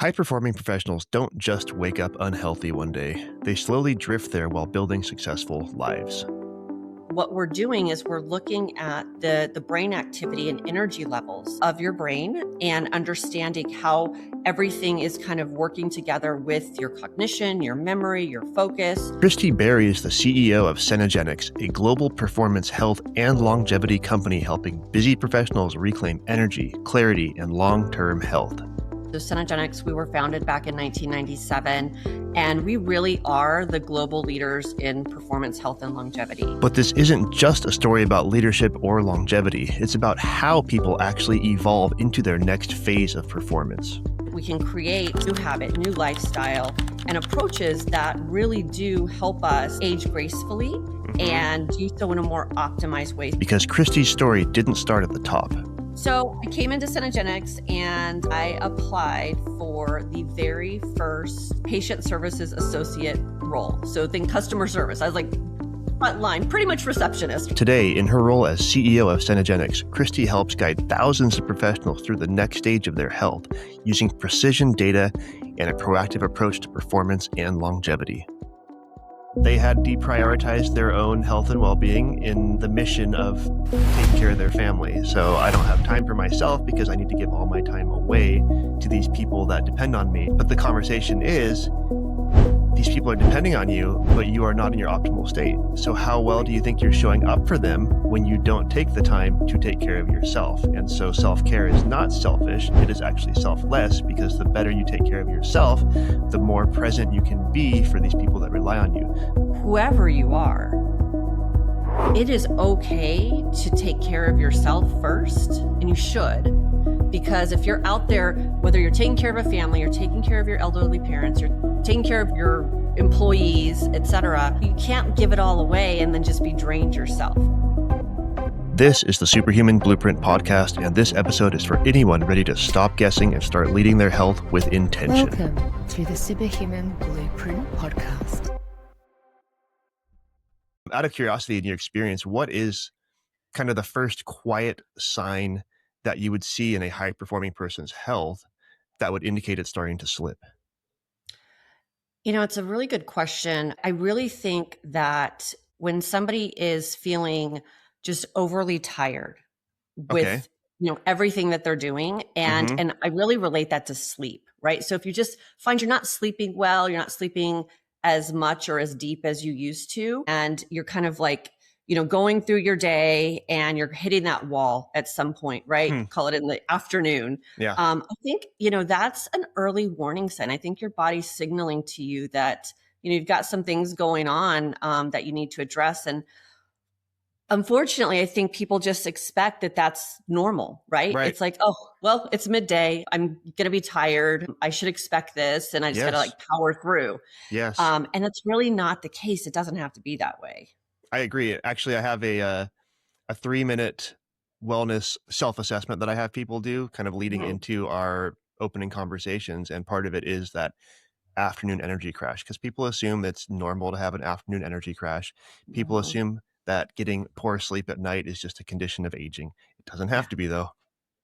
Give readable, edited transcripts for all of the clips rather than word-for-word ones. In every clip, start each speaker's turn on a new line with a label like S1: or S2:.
S1: High-performing professionals don't just wake up unhealthy one day. They slowly drift there while building successful lives.
S2: What we're doing is we're looking at the brain activity and energy levels of your brain and understanding how everything is kind of working together with your cognition, your memory, your focus.
S1: Kristy Berry is the CEO of Cenegenics, a global performance health and longevity company helping busy professionals reclaim energy, clarity, and long-term health.
S2: So Cenegenics, we were founded back in 1997, and we really are the global leaders in performance health and longevity.
S1: But this isn't just a story about leadership or longevity. It's about how people actually evolve into their next phase of performance.
S2: We can create new habit, new lifestyle, and approaches that really do help us age gracefully and do so in a more optimized way.
S1: Because Kristy's story didn't start at the top.
S2: So I came into Cenegenics and I applied for the very first patient services associate role. So think customer service. I was like front line, pretty much receptionist.
S1: Today, in her role as CEO of Cenegenics, Kristy helps guide thousands of professionals through the next stage of their health using precision data and a proactive approach to performance and longevity. They had deprioritized their own health and well-being in the mission of taking care of their family. So I don't have time for myself because I need to give all my time away to these people that depend on me. But the conversation is, these people are depending on you, but you are not in your optimal state. So how well do you think you're showing up for them when you don't take the time to take care of yourself? And so self-care is not selfish. It is actually selfless, because the better you take care of yourself, the more present you can be for these people that rely on you.
S2: Whoever you are, it is okay to take care of yourself first, and you should. Because if you're out there, whether you're taking care of a family, you're taking care of your elderly parents, you're taking care of your employees, etc., you can't give it all away and then just be drained yourself.
S1: This is the Superhuman Blueprint podcast, and this episode is for anyone ready to stop guessing and start leading their health with intention.
S3: Welcome to the Superhuman Blueprint podcast.
S1: Out of curiosity, in your experience, what is kind of the first quiet sign that you would see in a high-performing person's health that would indicate it's starting to slip?
S2: You know, it's a really good question. I really think that when somebody is feeling just overly tired with, everything that they're doing, and I really relate that to sleep, right? So if you just find you're not sleeping well, you're not sleeping as much or as deep as you used to, and you're kind of like, going through your day and you're hitting that wall at some point, right? Call it in the afternoon.
S1: Yeah.
S2: I think, that's an early warning sign. I think your body's signaling to you that, you've got some things going on that you need to address. And unfortunately, I think people just expect that that's normal, right? It's like, oh, well, it's midday. I'm going to be tired. I should expect this. And I just got to power through.
S1: Yes.
S2: And it's really not the case. It doesn't have to be that way.
S1: I agree. Actually, I have a 3-minute wellness self-assessment that I have people do kind of leading into our opening conversations. And part of it is that afternoon energy crash, because people assume it's normal to have an afternoon energy crash. People assume that getting poor sleep at night is just a condition of aging. It doesn't have to be, though.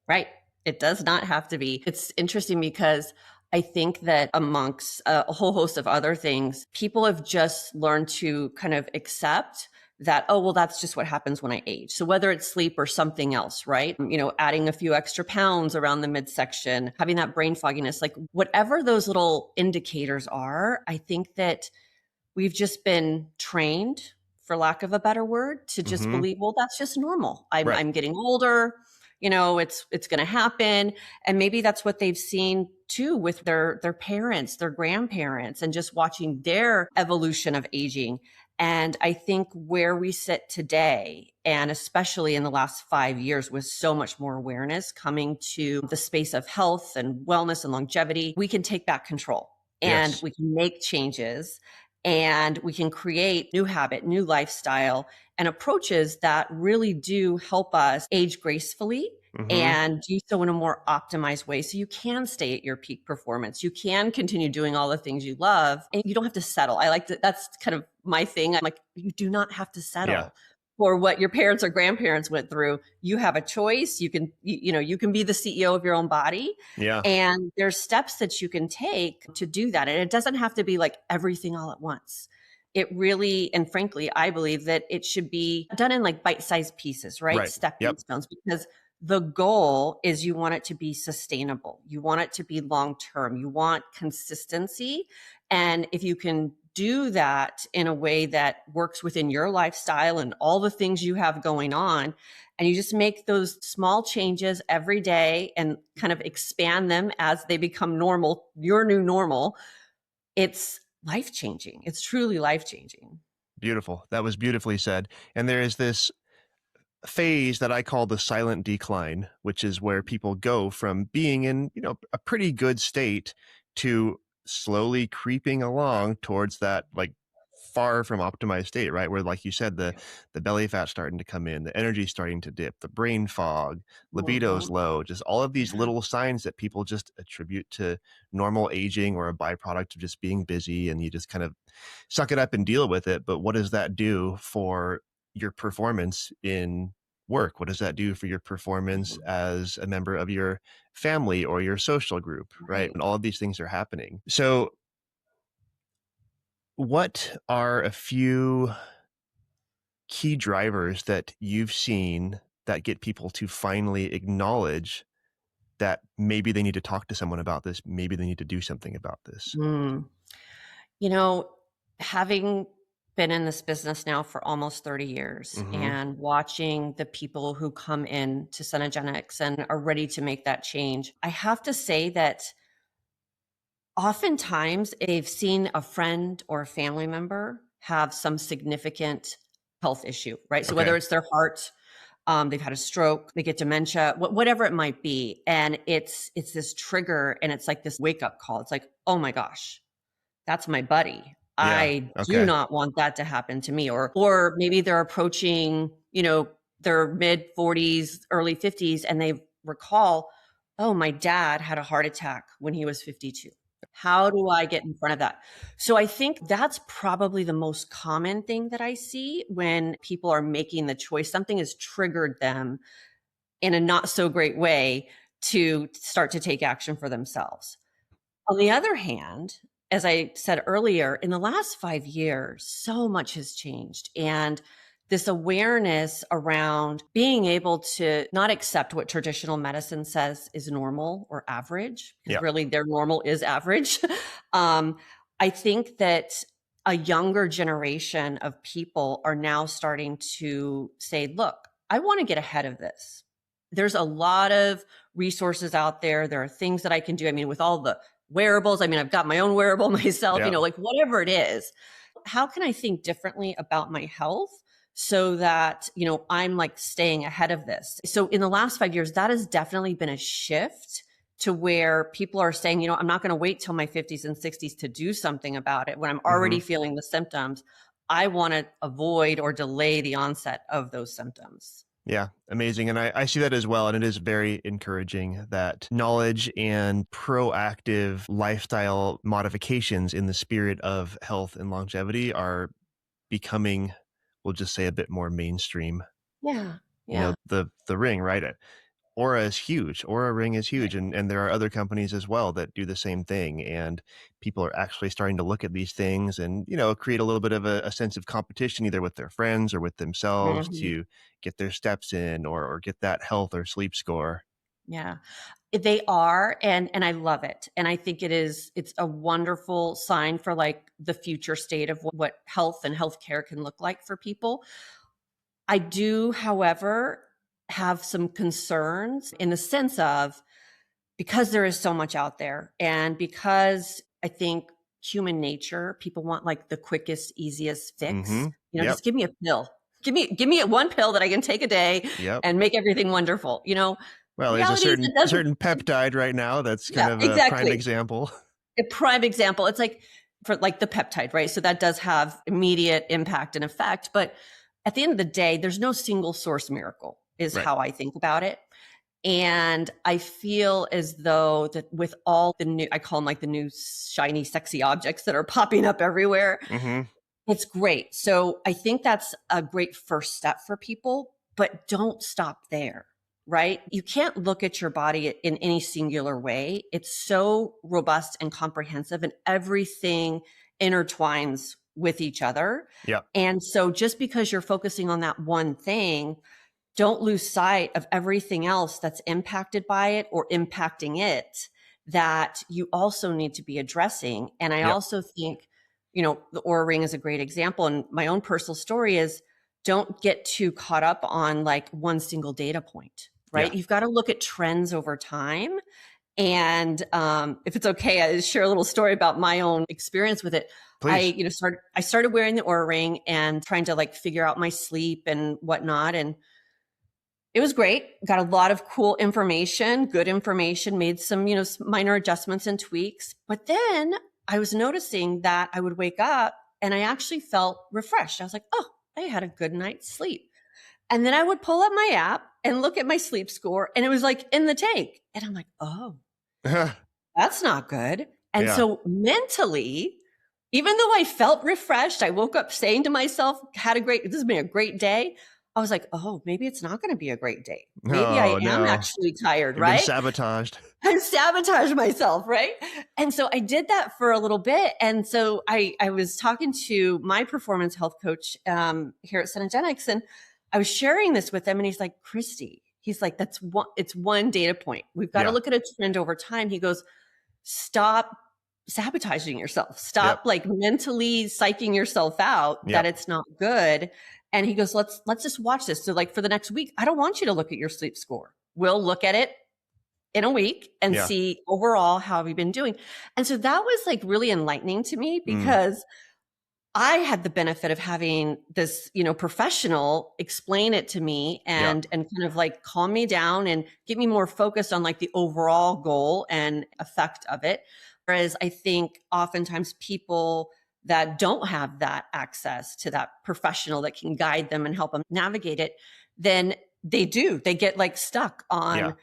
S2: Right. It does not have to be. It's interesting because I think that amongst a whole host of other things, people have just learned to kind of accept that, oh, well, that's just what happens when I age. So whether it's sleep or something else, right? Adding a few extra pounds around the midsection, having that brain fogginess, like whatever those little indicators are, I think that we've just been trained, for lack of a better word, to just believe, well, that's just normal. I'm getting older. It's going to happen. And maybe that's what they've seen too with their parents, their grandparents, and just watching their evolution of aging. And I think where we sit today, and especially in the last 5 years with so much more awareness coming to the space of health and wellness and longevity, we can take back control and we can make changes. And we can create new habit, new lifestyle, and approaches that really do help us age gracefully and do so in a more optimized way. So you can stay at your peak performance. You can continue doing all the things you love, and you don't have to settle. I like that. That's kind of my thing. I'm like, you do not have to settle. for what your parents or grandparents went through. You have a choice. You can, you can be the CEO of your own body.
S1: Yeah.
S2: And there's steps that you can take to do that. And it doesn't have to be like everything all at once. It really, and frankly, I believe that it should be done in like bite-sized pieces, right? Stepping stones, because the goal is you want it to be sustainable. You want it to be long-term. You want consistency. And if you can do that in a way that works within your lifestyle and all the things you have going on, and you just make those small changes every day and kind of expand them as they become normal, your new normal, it's life-changing. It's truly life-changing.
S1: Beautiful. That was beautifully said. And there is this phase that I call the silent decline, which is where people go from being in, a pretty good state to slowly creeping along towards that like far from optimized state, right? Where, like you said, the belly fat starting to come in, the energy starting to dip, the brain fog, libido's low, just all of these little signs that people just attribute to normal aging or a byproduct of just being busy, and you just kind of suck it up and deal with it. But what does that do for your performance in work? What does that do for your performance as a member of your family or your social group, right? And all of these things are happening. So what are a few key drivers that you've seen that get people to finally acknowledge that maybe they need to talk to someone about this, maybe they need to do something about this?
S2: Having been in this business now for almost 30 years and watching the people who come in to Cenegenics and are ready to make that change, I have to say that oftentimes they've seen a friend or a family member have some significant health issue, right? So whether it's their heart, they've had a stroke, they get dementia, whatever it might be. And it's this trigger, and it's like this wake up call. It's like, oh my gosh, that's my buddy. I do not want that to happen to me. Or maybe they're approaching, their mid 40s, early 50s, and they recall, oh, my dad had a heart attack when he was 52. How do I get in front of that? So I think that's probably the most common thing that I see when people are making the choice. Something has triggered them in a not so great way to start to take action for themselves. On the other hand, as I said earlier, in the last 5 years, so much has changed. And this awareness around being able to not accept what traditional medicine says is normal or average, because really their normal is average. I think that a younger generation of people are now starting to say, look, I want to get ahead of this. There's a lot of resources out there. There are things that I can do. I mean, with all the wearables, I've got my own wearable myself, like whatever it is. How can I think differently about my health so that, I'm like staying ahead of this? So in the last 5 years, that has definitely been a shift to where people are saying, I'm not going to wait till my 50s and 60s to do something about it when I'm already feeling the symptoms. I want to avoid or delay the onset of those symptoms.
S1: Yeah, amazing. And I see that as well. And it is very encouraging that knowledge and proactive lifestyle modifications in the spirit of health and longevity are becoming, we'll just say, a bit more mainstream.
S2: Yeah.
S1: The ring, right? Aura is huge. Aura Ring is huge. And there are other companies as well that do the same thing. And people are actually starting to look at these things and, create a little bit of a sense of competition, either with their friends or with themselves to get their steps in or get that health or sleep score.
S2: Yeah, they are. And I love it. And I think it's a wonderful sign for like the future state of what health and healthcare can look like for people. I do, however, have some concerns in the sense of, because there is so much out there, and because I think human nature, people want like the quickest, easiest fix. Just give me a pill. Give me one pill that I can take a day and make everything wonderful.
S1: Well, there's a certain peptide right now that's kind of a prime example.
S2: A prime example. It's like for like the peptide, right? So that does have immediate impact and effect, but at the end of the day, there's no single source miracle, is how I think about it. And I feel as though that with all the new, I call them like the new shiny, sexy objects that are popping up everywhere, It's great. So I think that's a great first step for people, but don't stop there, right? You can't look at your body in any singular way. It's so robust and comprehensive, and everything intertwines with each other.
S1: Yeah.
S2: And so just because you're focusing on that one thing, don't lose sight of everything else that's impacted by it or impacting it that you also need to be addressing. And I also think, the Oura Ring is a great example. And my own personal story is, don't get too caught up on like one single data point, right? You've got to look at trends over time. And if it's okay, I share a little story about my own experience with it.
S1: Please.
S2: I started wearing the Oura Ring and trying to like figure out my sleep and whatnot. And it was great. Got a lot of cool information, good information, made some, minor adjustments and tweaks. But then I was noticing that I would wake up and I actually felt refreshed. I was like, oh, I had a good night's sleep. And then I would pull up my app and look at my sleep score, and it was like in the tank. And I'm like, oh, that's not good. And so mentally, even though I felt refreshed, I woke up saying to myself, this has been a great day. I was like, oh, maybe it's not going to be a great day. Maybe I am actually tired,
S1: You've
S2: right?
S1: been sabotaged.
S2: I sabotaged myself, right? And so I did that for a little bit. And so I was talking to my performance health coach here at Cenegenics, and I was sharing this with him, and he's like, Kristy, it's one data point. We've got to look at a trend over time. He goes, stop sabotaging yourself. Stop like mentally psyching yourself out that it's not good. And he goes, let's just watch this. So like for the next week, I don't want you to look at your sleep score. We'll look at it in a week and see overall how have you been doing. And so that was like really enlightening to me, because I had the benefit of having this, professional explain it to me and kind of like calm me down and get me more focused on like the overall goal and effect of it. Whereas I think oftentimes people that don't have that access to that professional that can guide them and help them navigate it, then they get like stuck on,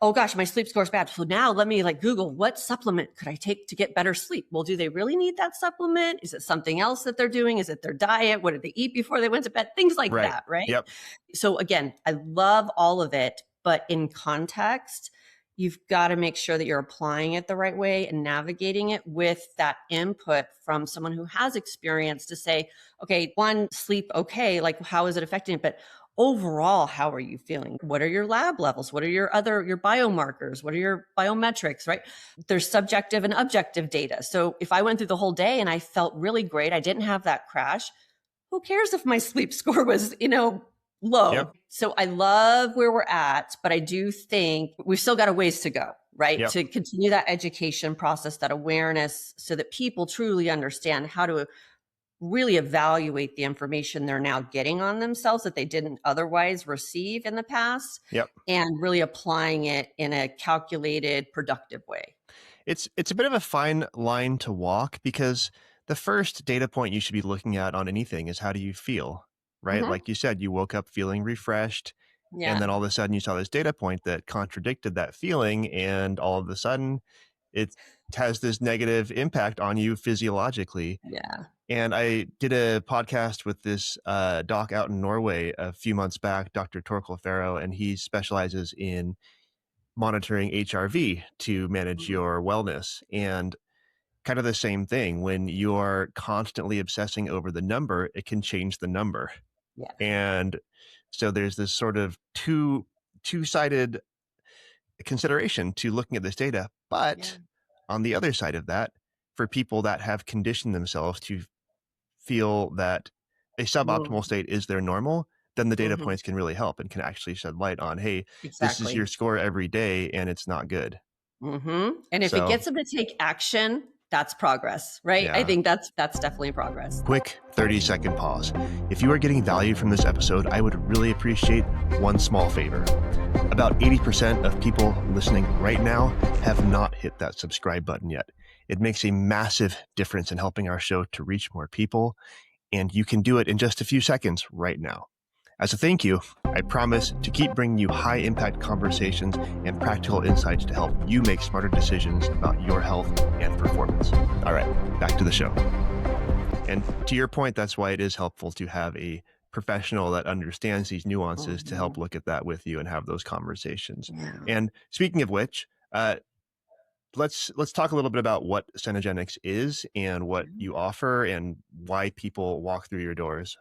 S2: oh gosh, my sleep score is bad. So now let me like Google, what supplement could I take to get better sleep? Well, do they really need that supplement? Is it something else that they're doing? Is it their diet? What did they eat before they went to bed? Things like that, right?
S1: Yep.
S2: So again, I love all of it, but in context, you've got to make sure that you're applying it the right way and navigating it with that input from someone who has experience to say, okay, one, sleep, okay, like how is it affecting it? But overall, how are you feeling? What are your lab levels? What are your biomarkers? What are your biometrics, right? There's subjective and objective data. So if I went through the whole day and I felt really great, I didn't have that crash, who cares if my sleep score was, low?
S1: Yep.
S2: So I love where we're at, but I do think we've still got a ways to go, right?
S1: Yep.
S2: To continue that education process, that awareness, so that people truly understand how to really evaluate the information they're now getting on themselves that they didn't otherwise receive in the past, and really applying it in a calculated, productive way.
S1: It's a bit of a fine line to walk, because the first data point you should be looking at on anything is, how do you feel? Right? Like you said, you woke up feeling refreshed, and then all of a sudden you saw this data point that contradicted that feeling, and all of a sudden it has this negative impact on you physiologically. And I did a podcast with this doc out in Norway a few months back, Dr. Torkel Farrow, and he specializes in monitoring HRV to manage your wellness. And kind of the same thing, when you're constantly obsessing over the number, it can change the number. And so there's this sort of two-sided consideration to looking at this data. But on the other side of that, for people that have conditioned themselves to feel that a suboptimal state is their normal, then the data points can really help and can actually shed light on, hey, this is your score every day and it's not good.
S2: And if it gets them to take action, that's progress, right? I think that's definitely progress.
S1: Quick 30-second pause. If you are getting value from this episode, I would really appreciate one small favor. About 80% of people listening right now have not hit that subscribe button yet. It makes a massive difference in helping our show to reach more people, and you can do it in just a few seconds right now. As a thank you, I promise to keep bringing you high-impact conversations and practical insights to help you make smarter decisions about your health and performance. All right, back to the show. And to your point, that's why it is helpful to have a professional that understands these nuances to help look at that with you and have those conversations.
S2: Yeah.
S1: And speaking of which, let's talk a little bit about what Cenegenics is and what you offer and why people walk through your doors.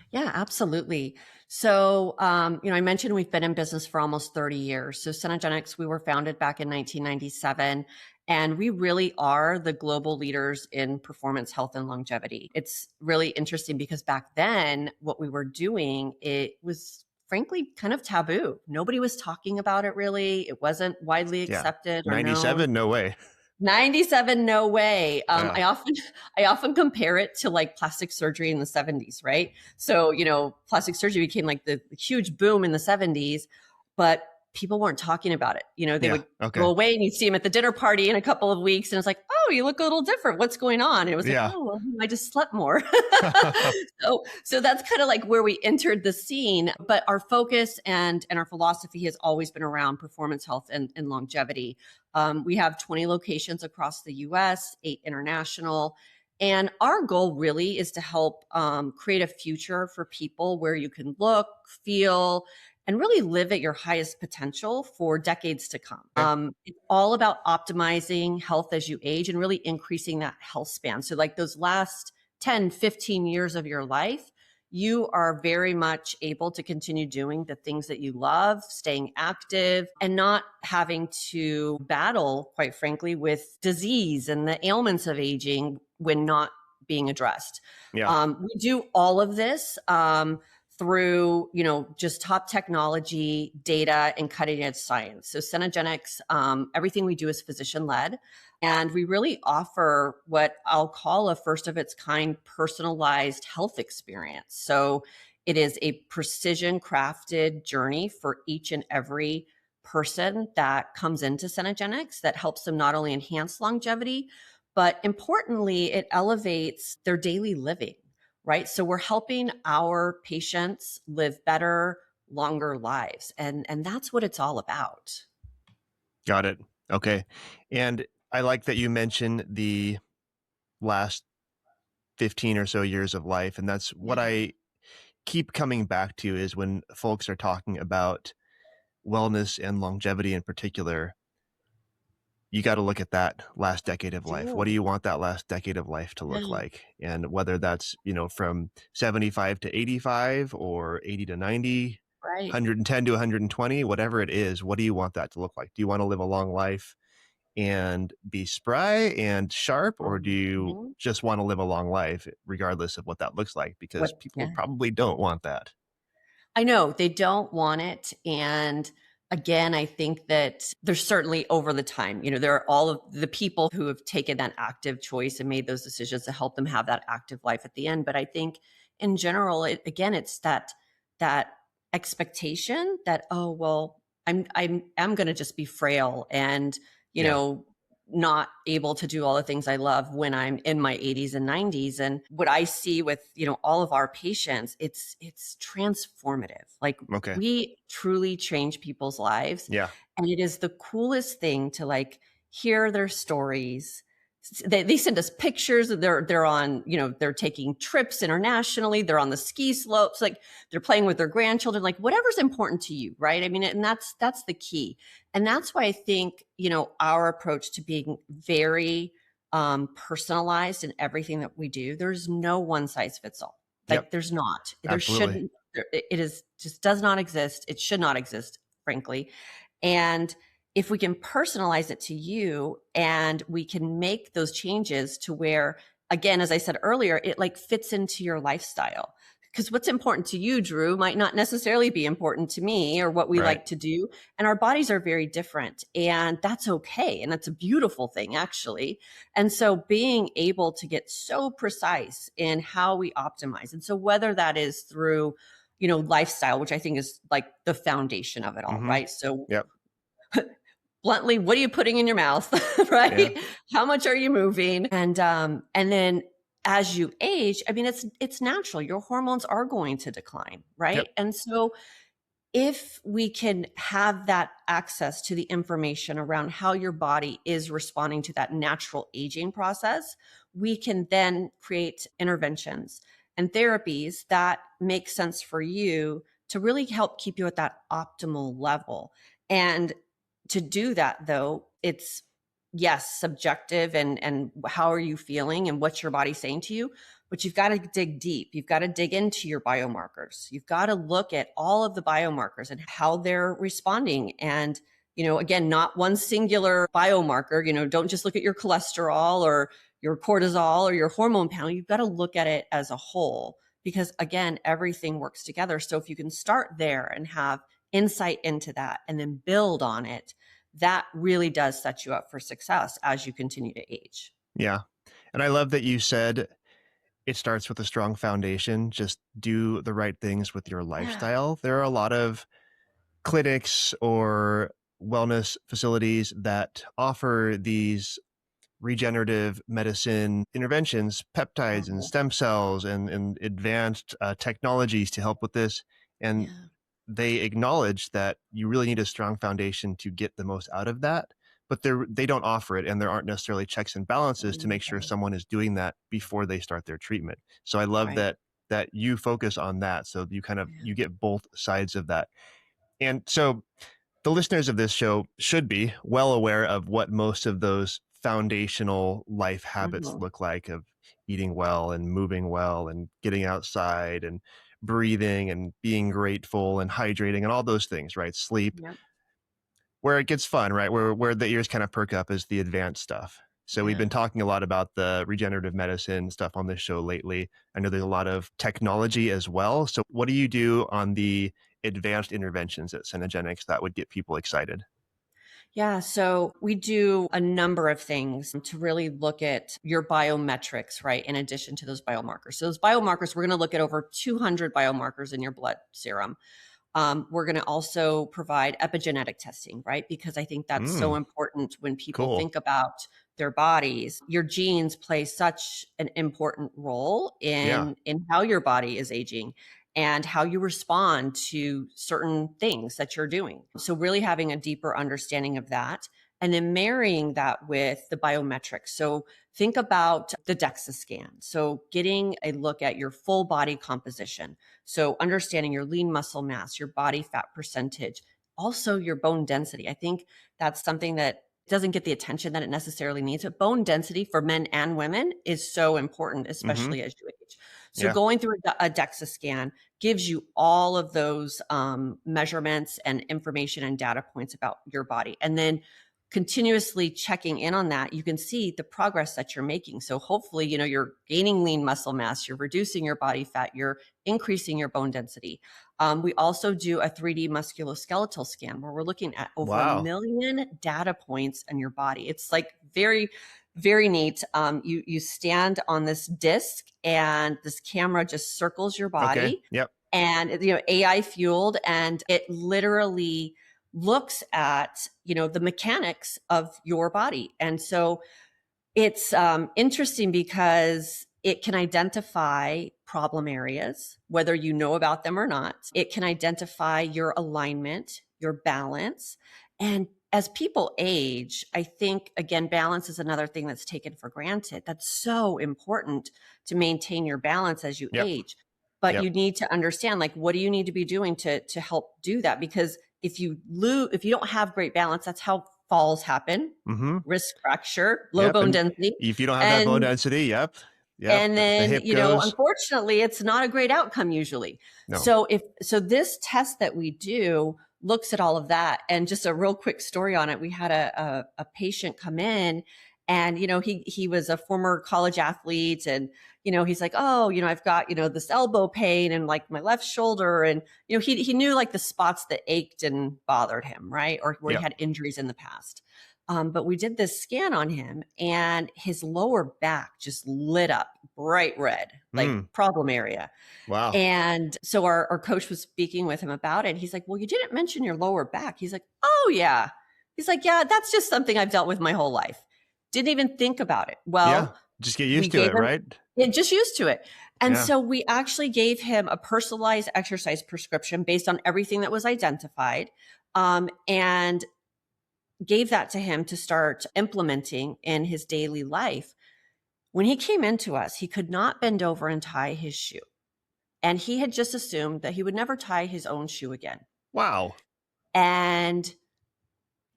S2: Yeah, absolutely. So, I mentioned we've been in business for almost 30 years. So Cenegenics, we were founded back in 1997, and we really are the global leaders in performance, health, and longevity. It's really interesting because back then, what we were doing, it was frankly kind of taboo. Nobody was talking about it really. It wasn't widely
S1: Yeah.
S2: accepted or known.
S1: 97, no way.
S2: 97, no way.
S1: Yeah.
S2: I often compare it to like plastic surgery in the 70s, right? So, plastic surgery became like the huge boom in the 70s, but people weren't talking about it. They would go away and you'd see them at the dinner party in a couple of weeks and it's like, oh, you look a little different. What's going on? And it was like, oh, well, I just slept more. So that's kind of like where we entered the scene. But our focus and our philosophy has always been around performance, health, and longevity. We have 20 locations across the US, 8 international. And our goal really is to help create a future for people where you can look, feel, and really live at your highest potential for decades to come. It's all about optimizing health as you age and really increasing that health span. So like those last 10, 15 years of your life, you are very much able to continue doing the things that you love, staying active, and not having to battle, quite frankly, with disease and the ailments of aging when not being addressed.
S1: Yeah.
S2: We do all of this through, just top technology, data, and cutting edge science. So Cenegenics, everything we do is physician led. And we really offer what I'll call a first of its kind personalized health experience. So it is a precision crafted journey for each and every person that comes into Cenegenics that helps them not only enhance longevity, but importantly, it elevates their daily living. Right. So we're helping our patients live better, longer lives. And that's what it's all about.
S1: Got it. Okay. And I like that you mentioned the last 15 or so years of life. And that's what I keep coming back to is when folks are talking about wellness and longevity in particular, you got to look at that last decade of life. What do you want that last decade of life to look like? And whether that's, from 75 to 85 or 80 to 90,
S2: right,
S1: 110 to 120, whatever it is, what do you want that to look like? Do you want to live a long life and be spry and sharp, or do you just want to live a long life regardless of what that looks like? Because people probably don't want that.
S2: I know they don't want it. And again, I think that there's certainly over the time, there are all of the people who have taken that active choice and made those decisions to help them have that active life at the end. But I think in general, it's that expectation that, oh, well, I'm going to just be frail and, not able to do all the things I love when I'm in my 80s and 90s. And what I see with, all of our patients, it's transformative. Like we truly change people's lives.
S1: Yeah.
S2: And it is the coolest thing to like hear their stories. They send us pictures. They're on, they're taking trips internationally. They're on the ski slopes. Like they're playing with their grandchildren, like whatever's important to you. Right. I mean, and that's the key. And that's why I think, our approach to being very personalized in everything that we do, there's no one size fits all. Like there's not, there shouldn't, it is just does not exist. It should not exist, frankly. And if we can personalize it to you and we can make those changes to where, again, as I said earlier, it like fits into your lifestyle. Because what's important to you, Drew, might not necessarily be important to me or what we like to do. And our bodies are very different. And that's okay. And that's a beautiful thing, actually. And so being able to get so precise in how we optimize. And so whether that is through, lifestyle, which I think is like the foundation of it all, right? So bluntly, what are you putting in your mouth, right? Yeah. How much are you moving? And then as you age, I mean, it's natural. Your hormones are going to decline, right? Yep. And so if we can have that access to the information around how your body is responding to that natural aging process, we can then create interventions and therapies that make sense for you to really help keep you at that optimal level. And to do that, though, it's yes, subjective and how are you feeling and what's your body saying to you, but you've got to dig deep. You've got to dig into your biomarkers. You've got to look at all of the biomarkers and how they're responding. And, again, not one singular biomarker, don't just look at your cholesterol or your cortisol or your hormone panel. You've got to look at it as a whole because, again, everything works together. So if you can start there and have insight into that and then build on it, that really does set you up for success as you continue to age.
S1: Yeah. And I love that you said it starts with a strong foundation. Just do the right things with your lifestyle. There are a lot of clinics or wellness facilities that offer these regenerative medicine interventions, peptides and stem cells and advanced technologies to help with this. And they acknowledge that you really need a strong foundation to get the most out of that, but they don't offer it, and there aren't necessarily checks and balances to make sure someone is doing that before they start their treatment. So I love that you focus on that, so you you get both sides of that. And so the listeners of this show should be well aware of what most of those foundational life habits look like, of eating well and moving well and getting outside and breathing and being grateful and hydrating and all those things, right? Sleep.
S2: Yep.
S1: Where it gets fun, right? Where the ears kind of perk up is the advanced stuff. So we've been talking a lot about the regenerative medicine stuff on this show lately. I know there's a lot of technology as well. So what do you do on the advanced interventions at Cenegenics that would get people excited?
S2: Yeah, so we do a number of things to really look at your biometrics, right? In addition to those biomarkers. So those biomarkers, we're going to look at over 200 biomarkers in your blood serum. We're going to also provide epigenetic testing, right? Because I think that's so important when people think about their bodies. Your genes play such an important role in how your body is aging and how you respond to certain things that you're doing. So really having a deeper understanding of that and then marrying that with the biometrics. So think about the DEXA scan. So getting a look at your full body composition. So understanding your lean muscle mass, your body fat percentage, also your bone density. I think that's something that doesn't get the attention that it necessarily needs. But bone density for men and women is so important, especially as you age. So going through a DEXA scan gives you all of those measurements and information and data points about your body. And then continuously checking in on that, you can see the progress that you're making. So hopefully, you're gaining lean muscle mass, you're reducing your body fat, you're increasing your bone density. We also do a 3D musculoskeletal scan where we're looking at over 1 million data points in your body. It's like very, very neat. You stand on this disc and this camera just circles your body. And AI fueled, and it literally looks at the mechanics of your body. And so it's interesting because it can identify problem areas, whether you know about them or not. It can identify your alignment, your balance. And as people age, I think, again, balance is another thing that's taken for granted. That's so important to maintain your balance as you age. But you need to understand, like, what do you need to be doing to help do that? Because if you don't have great balance, that's how falls happen, wrist fracture, low bone density.
S1: If you don't have that bone density,
S2: and then, unfortunately, it's not a great outcome usually.
S1: No.
S2: So this test that we do looks at all of that. And just a real quick story on it. We had a patient come in and, he was a former college athlete and, he's like, oh, I've got, this elbow pain and like my left shoulder. And, he knew like the spots that ached and bothered him, right? Or where he had injuries in the past. But we did this scan on him and his lower back just lit up bright red, like problem area.
S1: Wow.
S2: And so our coach was speaking with him about it. He's like, well, you didn't mention your lower back. He's like, oh yeah. He's like, yeah, that's just something I've dealt with my whole life. Didn't even think about it. Well,
S1: just get used to it, right?
S2: Just used to it. And
S1: Yeah.
S2: so we actually gave him a personalized exercise prescription based on everything that was identified, and gave that to him to start implementing in his daily life. When he came into us, he could not bend over and tie his shoe. And he had just assumed that he would never tie his own shoe again.
S1: Wow.
S2: And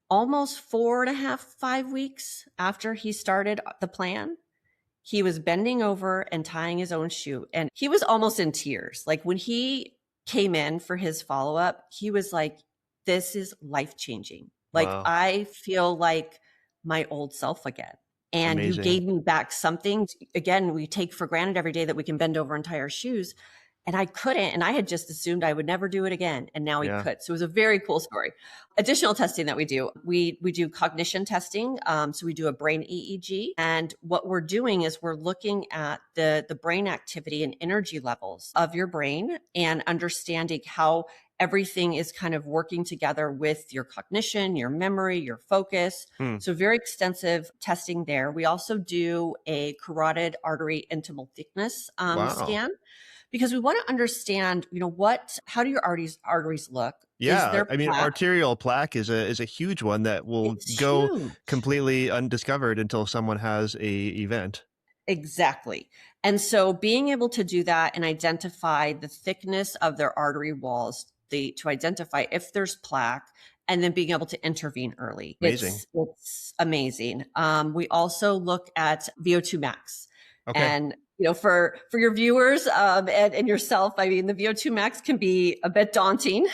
S2: almost 4.5, 5 weeks after he started the plan, he was bending over and tying his own shoe. And he was almost in tears. Like when he came in for his follow-up, he was like, this is life-changing. Like
S1: Wow.
S2: I feel like my old self again. And you
S1: Amazing.
S2: gave me back something. Again, we take for granted every day that we can bend over and tie our shoes. And I couldn't. And I had just assumed I would never do it again. And now we could. So it was a very cool story. Additional testing that we do, we do cognition testing. So we do a brain EEG. And what we're doing is we're looking at the brain activity and energy levels of your brain and understanding how everything is kind of working together with your cognition, your memory, your focus. So very extensive testing there. We also do a carotid artery intimal thickness scan, because we want to understand, how do your arteries look?
S1: Yeah.
S2: Is there
S1: I mean,
S2: plaque?
S1: arterial plaque is a huge one that will
S2: It's
S1: go
S2: huge.
S1: completely undiscovered until someone has a event.
S2: Exactly. And so being able to do that and identify the thickness of their artery walls, to identify if there's plaque, and then being able to intervene early.
S1: Amazing.
S2: It's amazing. We also look at VO2 max.
S1: Okay.
S2: And for your viewers and yourself, I mean, the VO2 max can be a bit daunting,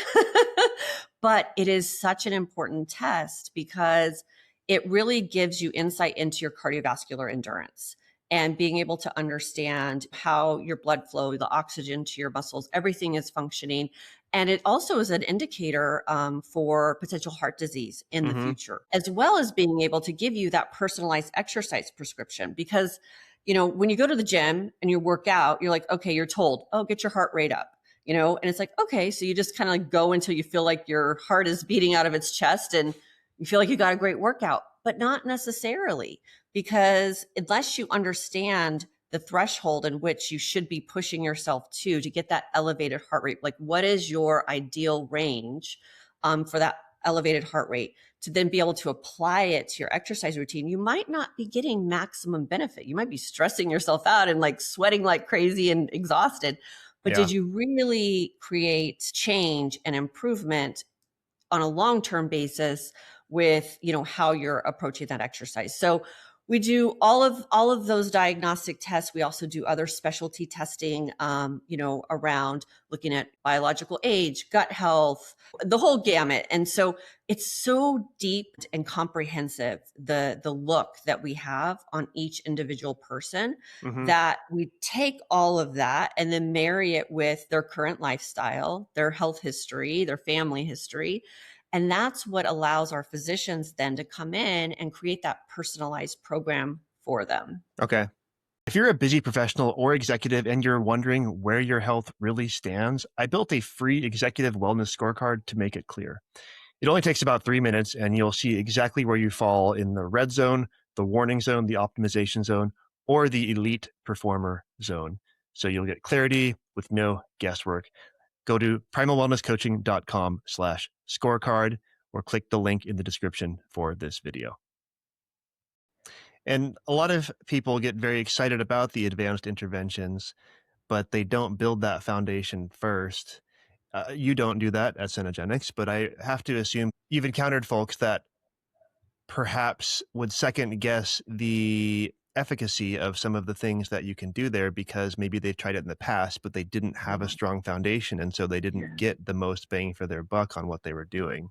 S2: but it is such an important test because it really gives you insight into your cardiovascular endurance and being able to understand how your blood flow, the oxygen to your muscles, everything is functioning. And it also is an indicator for potential heart disease in the future, as well as being able to give you that personalized exercise prescription. Because, when you go to the gym and you work out, you're like, okay, you're told, oh, get your heart rate up, and it's like, okay, so you just kind of like go until you feel like your heart is beating out of its chest and you feel like you got a great workout, but not necessarily, because unless you understand the threshold in which you should be pushing yourself to get that elevated heart rate, like what is your ideal range for that elevated heart rate, to then be able to apply it to your exercise routine, you might not be getting maximum benefit. You might be stressing yourself out and like sweating like crazy and exhausted. But did you really create change and improvement on a long-term basis with, how you're approaching that exercise? So we do all of those diagnostic tests. We also do other specialty testing, around looking at biological age, gut health, the whole gamut. And so it's so deep and comprehensive, the look that we have on each individual person, that we take all of that and then marry it with their current lifestyle, their health history, their family history. And that's what allows our physicians then to come in and create that personalized program for them.
S1: Okay. If you're a busy professional or executive and you're wondering where your health really stands, I built a free executive wellness scorecard to make it clear. It only takes about 3 minutes and you'll see exactly where you fall in the red zone, the warning zone, the optimization zone, or the elite performer zone. So you'll get clarity with no guesswork. Go to primalwellnesscoaching.com/scorecard or click the link in the description for this video. And a lot of people get very excited about the advanced interventions, but they don't build that foundation first. You don't do that at Cenegenics, but I have to assume you've encountered folks that perhaps would second guess the efficacy of some of the things that you can do there because maybe they've tried it in the past, but they didn't have a strong foundation. And so they didn't get the most bang for their buck on what they were doing.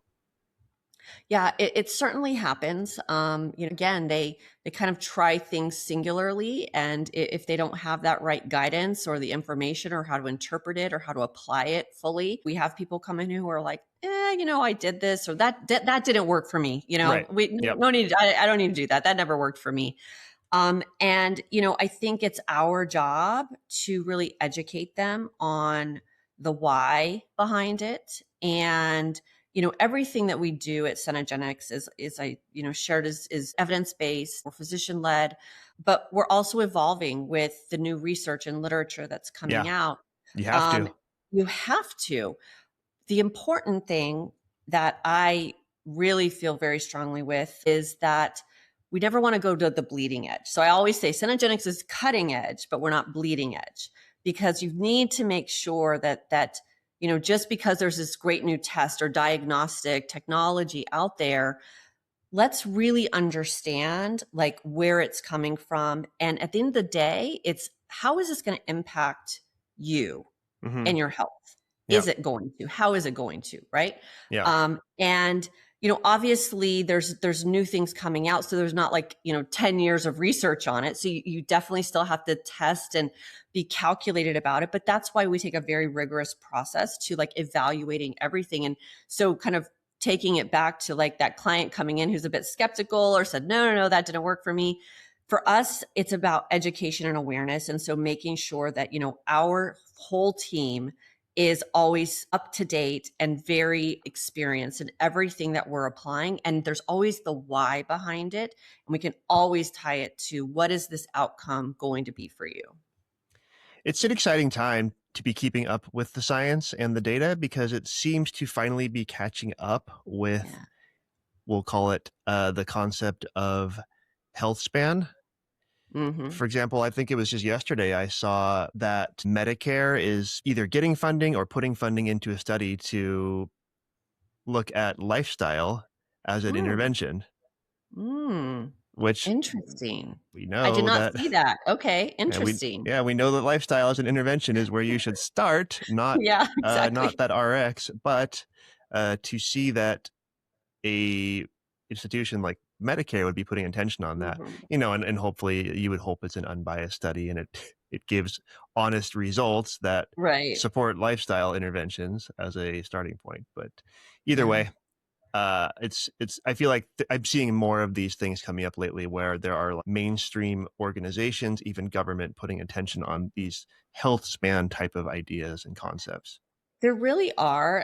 S2: Yeah, it certainly happens. Again, they kind of try things singularly, and if they don't have that right guidance or the information or how to interpret it or how to apply it fully, we have people come in who are like, I did this or that didn't work for me.
S1: Right.
S2: No need. I don't need to do that. That never worked for me. And I think it's our job to really educate them on the why behind it. And everything that we do at Cenegenics is I shared is evidence-based or physician-led. but we're also evolving with the new research and literature that's coming
S1: Yeah,
S2: out.
S1: you have to.
S2: You have to. The important thing that I really feel very strongly with is that we never want to go to the bleeding edge. So I always say Cenegenics is cutting edge, but we're not bleeding edge, because you need to make sure that just because there's this great new test or diagnostic technology out there, let's really understand like where it's coming from. And at the end of the day, it's how is this going to impact you and your health?
S1: Yeah.
S2: Is it going to? How is it going to? Right.
S1: Yeah.
S2: And obviously there's new things coming out. So there's not like, 10 years of research on it. So you definitely still have to test and be calculated about it. But that's why we take a very rigorous process to like evaluating everything. And so kind of taking it back to like that client coming in who's a bit skeptical or said, no, that didn't work for me. For us, it's about education and awareness. And so making sure that, our whole team is always up to date and very experienced in everything that we're applying. And there's always the why behind it. And we can always tie it to what is this outcome going to be for you?
S1: It's an exciting time to be keeping up with the science and the data, because it seems to finally be catching up with, we'll call it the concept of health span. For example, I think it was just yesterday I saw that Medicare is either getting funding or putting funding into a study to look at lifestyle as an intervention. Which
S2: interesting.
S1: we know
S2: I did not
S1: that,
S2: see that. Okay, interesting.
S1: we know that lifestyle as an intervention is where you should start, not
S2: exactly.
S1: not that RX, but to see that a institution like Medicare would be putting attention on that, and hopefully you would hope it's an unbiased study and it gives honest results that support lifestyle interventions as a starting point. But either way, it's I feel like I'm seeing more of these things coming up lately where there are like mainstream organizations, even government, putting attention on these health span type of ideas and concepts.
S2: There really are,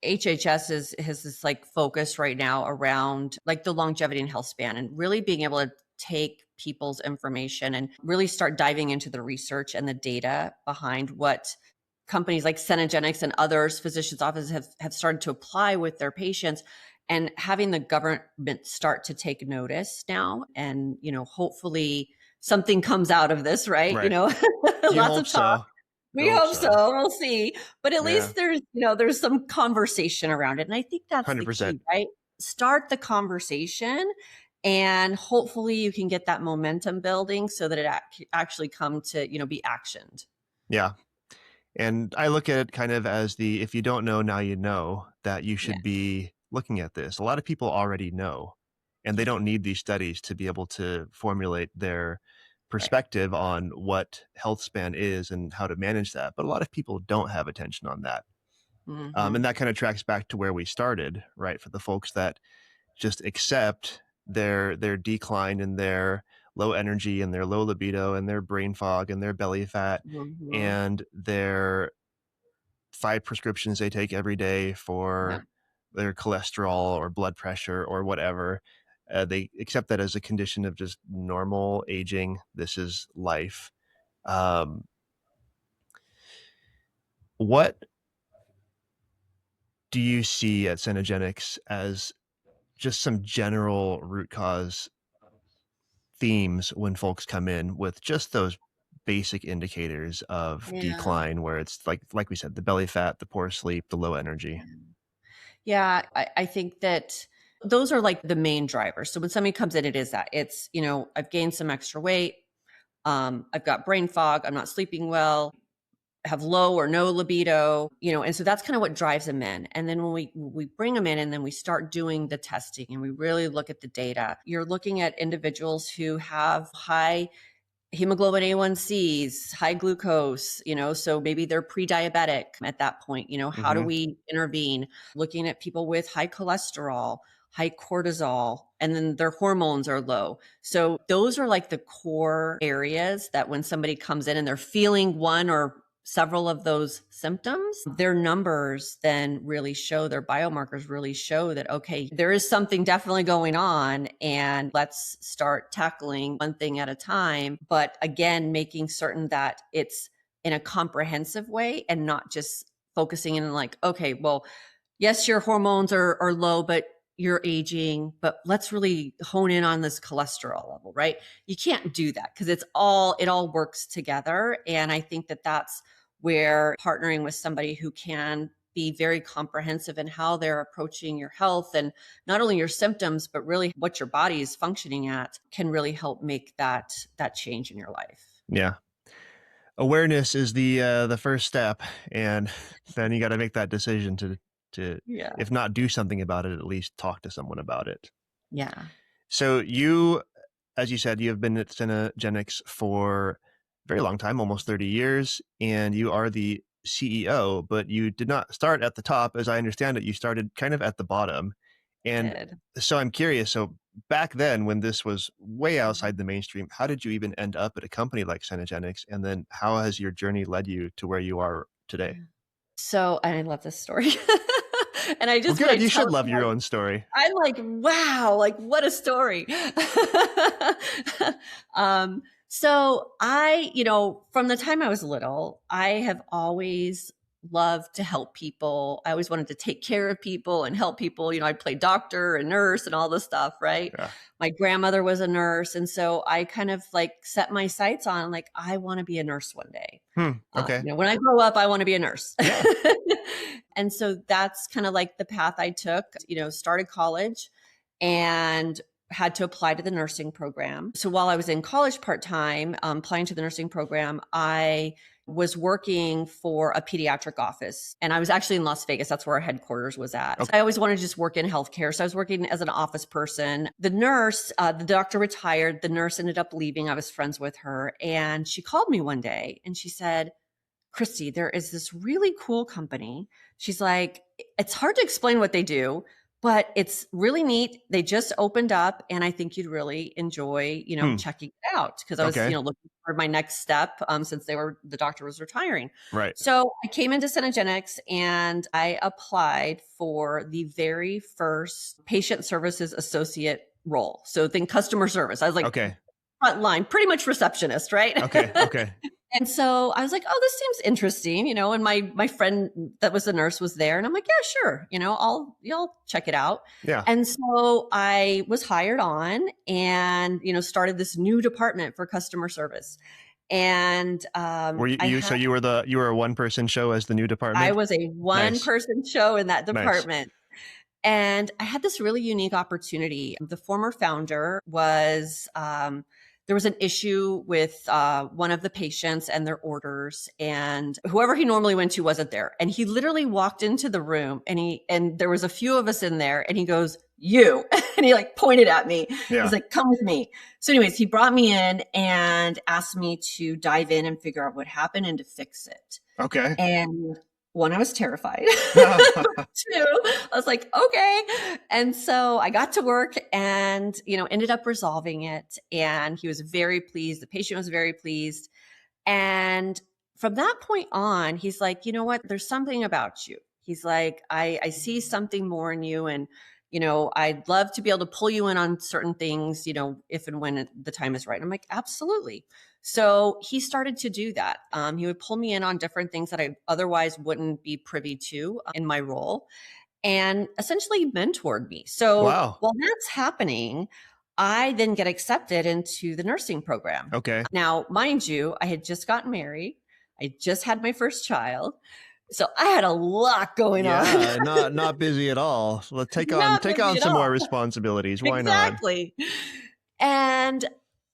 S2: HHS has this like focus right now around like the longevity and health span, and really being able to take people's information and really start diving into the research and the data behind what companies like Cenegenics and others, physicians' offices have started to apply with their patients, and having the government start to take notice now. And, hopefully something comes out of this, right? Lots of talk. We hope so. We'll see. But at least there's some conversation around it. And I think that's 100%. The key, right? Start the conversation, and hopefully you can get that momentum building so that it actually come to, be actioned.
S1: Yeah. And I look at it kind of as if you don't know, now you know that you should be looking at this. A lot of people already know, and they don't need these studies to be able to formulate their perspective on what health span is and how to manage that. But a lot of people don't have attention on that. And that kind of tracks back to where we started, right? For the folks that just accept their decline in their low energy and their low libido and their brain fog and their belly fat and their 5 prescriptions they take every day for their cholesterol or blood pressure or whatever. They accept that as a condition of just normal aging. This is life. What do you see at Cenegenics as just some general root cause themes when folks come in with just those basic indicators of decline, where it's like we said, the belly fat, the poor sleep, the low energy?
S2: Yeah, I think that those are like the main drivers. So when somebody comes in, it is that it's, I've gained some extra weight. I've got brain fog. I'm not sleeping well. Have low or no libido, and so that's kind of what drives them in. And then when we bring them in and then we start doing the testing and we really look at the data, you're looking at individuals who have high hemoglobin A1Cs, high glucose, so maybe they're pre-diabetic at that point. How do we intervene? Looking at people with high cholesterol, high cortisol, and then their hormones are low. So those are like the core areas that when somebody comes in and they're feeling one or several of those symptoms, their numbers then really show, their biomarkers really show that, okay, there is something definitely going on, and let's start tackling one thing at a time. But again, making certain that it's in a comprehensive way and not just focusing in like, okay, well, yes, your hormones are low, but you're aging, but let's really hone in on this cholesterol level, right? You can't do that because it all works together. And I think that that's where partnering with somebody who can be very comprehensive in how they're approaching your health and not only your symptoms, but really what your body is functioning at can really help make that change in your life.
S1: Yeah. Awareness is the first step, and then you got to make that decision to
S2: Yeah.
S1: if not do something about it, at least talk to someone about it.
S2: Yeah.
S1: So you, as you said, you have been at Cenegenics for a very long time, almost 30 years, and you are the CEO, but you did not start at the top. As I understand it, you started kind of at the bottom. And so I'm curious, so back then when this was way outside the mainstream, how did you even end up at a company like Cenegenics? And then how has your journey led you to where you are today?
S2: So, and I love this story. And I just,
S1: well, good. You should love your own story.
S2: I'm like, wow, like what a story. So I, from the time I was little, I have always loved to help people. I always wanted to take care of people and help people. I played doctor and nurse and all this stuff, right?
S1: Yeah. My
S2: grandmother was a nurse. And so I kind of like set my sights on like, I want to be a nurse one day.
S1: Okay.
S2: When I grow up, I want to be a nurse.
S1: Yeah.
S2: And so that's kind of like the path I took, started college and had to apply to the nursing program. So while I was in college part-time, applying to the nursing program, I was working for a pediatric office, and I was actually in Las Vegas. That's where our headquarters was at. Okay. I always wanted to just work in healthcare. So I was working as an office person. The nurse, the doctor retired. The nurse ended up leaving. I was friends with her, and she called me one day and she said, Kristy, there is this really cool company. She's like, it's hard to explain what they do, but it's really neat. They just opened up, and I think you'd really enjoy, checking it out. Because I was, looking for my next step since the doctor was retiring.
S1: Right.
S2: So I came into Cenegenics and I applied for the very first patient services associate role. So think customer service. I was like,
S1: okay,
S2: front line, pretty much receptionist, right?
S1: Okay.
S2: And so I was like, oh, this seems interesting, and my friend that was a nurse was there, and I'm like, yeah, sure. I'll check it out.
S1: Yeah.
S2: And so I was hired on and, started this new department for customer service. And
S1: were you so you were a one-person show as the new department?
S2: I was a one-person show in that department.
S1: Nice.
S2: And I had this really unique opportunity. The former founder was there was an issue with one of the patients and their orders, and whoever he normally went to wasn't there. And he literally walked into the room, and there was a few of us in there, and he goes, you, and he like pointed at me. Yeah. He's like, come with me. So anyways, he brought me in and asked me to dive in and figure out what happened and to fix it.
S1: Okay.
S2: And one, I was terrified. Two, I was like, okay. And so I got to work and, ended up resolving it. And he was very pleased. The patient was very pleased. And from that point on, he's like, you know what? There's something about you. He's like, I see something more in you. And, I'd love to be able to pull you in on certain things, if and when the time is right. And I'm like, absolutely. So he started to do that. He would pull me in on different things that I otherwise wouldn't be privy to in my role, and essentially mentored me. So while that's happening, I then get accepted into the nursing program.
S1: Okay.
S2: Now, mind you, I had just gotten married. I just had my first child. So I had a lot going on.
S1: Yeah, not busy at all. Let's take on some more responsibilities. Why not?
S2: Exactly. And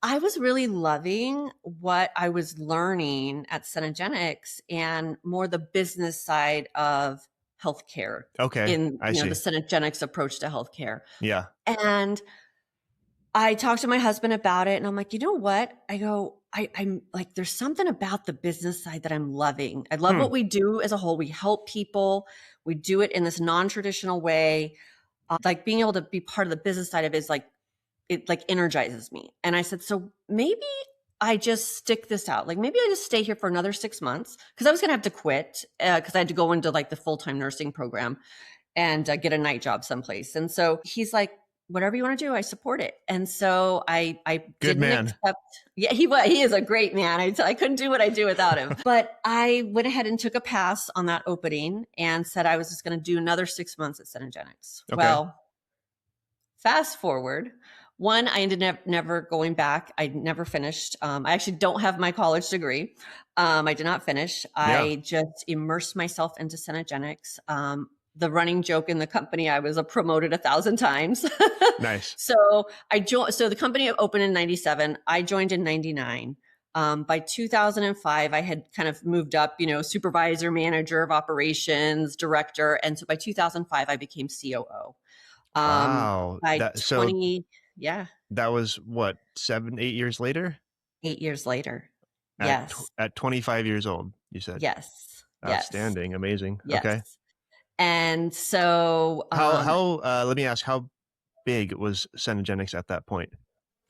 S2: I was really loving what I was learning at Cenegenics and more the business side of healthcare.
S1: Okay.
S2: In the Cenegenics approach to healthcare.
S1: Yeah.
S2: And I talked to my husband about it, and I'm like, you know what? I go, I'm like, there's something about the business side that I'm loving. I love what we do as a whole. We help people. We do it in this non-traditional way. Like being able to be part of the business side of it is like, it like energizes me. And I said, so maybe I just stick this out? Like maybe I just stay here for another 6 months because I was going to have to quit because I had to go into like the full-time nursing program and get a night job someplace. And so he's like, whatever you want to do, I support it. And so I
S1: Good
S2: didn't
S1: man.
S2: accept. Yeah, he is a great man. I couldn't do what I do without him. But I went ahead and took a pass on that opening and said I was just going to do another 6 months at Cenegenics.
S1: Okay.
S2: Well, fast forward. One, I ended up never going back. I never finished. I actually don't have my college degree. I did not finish. I just immersed myself into Cenegenics. The running joke in the company, I was promoted 1,000 times.
S1: Nice.
S2: So I joined. So the company opened in 97. I joined in 99. By 2005, I had kind of moved up, supervisor, manager of operations, director. And so by 2005, I became COO.
S1: Wow.
S2: By 20,
S1: that was what, 7, 8 years later?
S2: 8 years later.
S1: At
S2: Yes.
S1: At 25 years old, you said?
S2: Yes.
S1: Outstanding.
S2: Yes.
S1: Amazing.
S2: Yes.
S1: Okay.
S2: And so,
S1: let me ask, how big was Cenegenics at that point?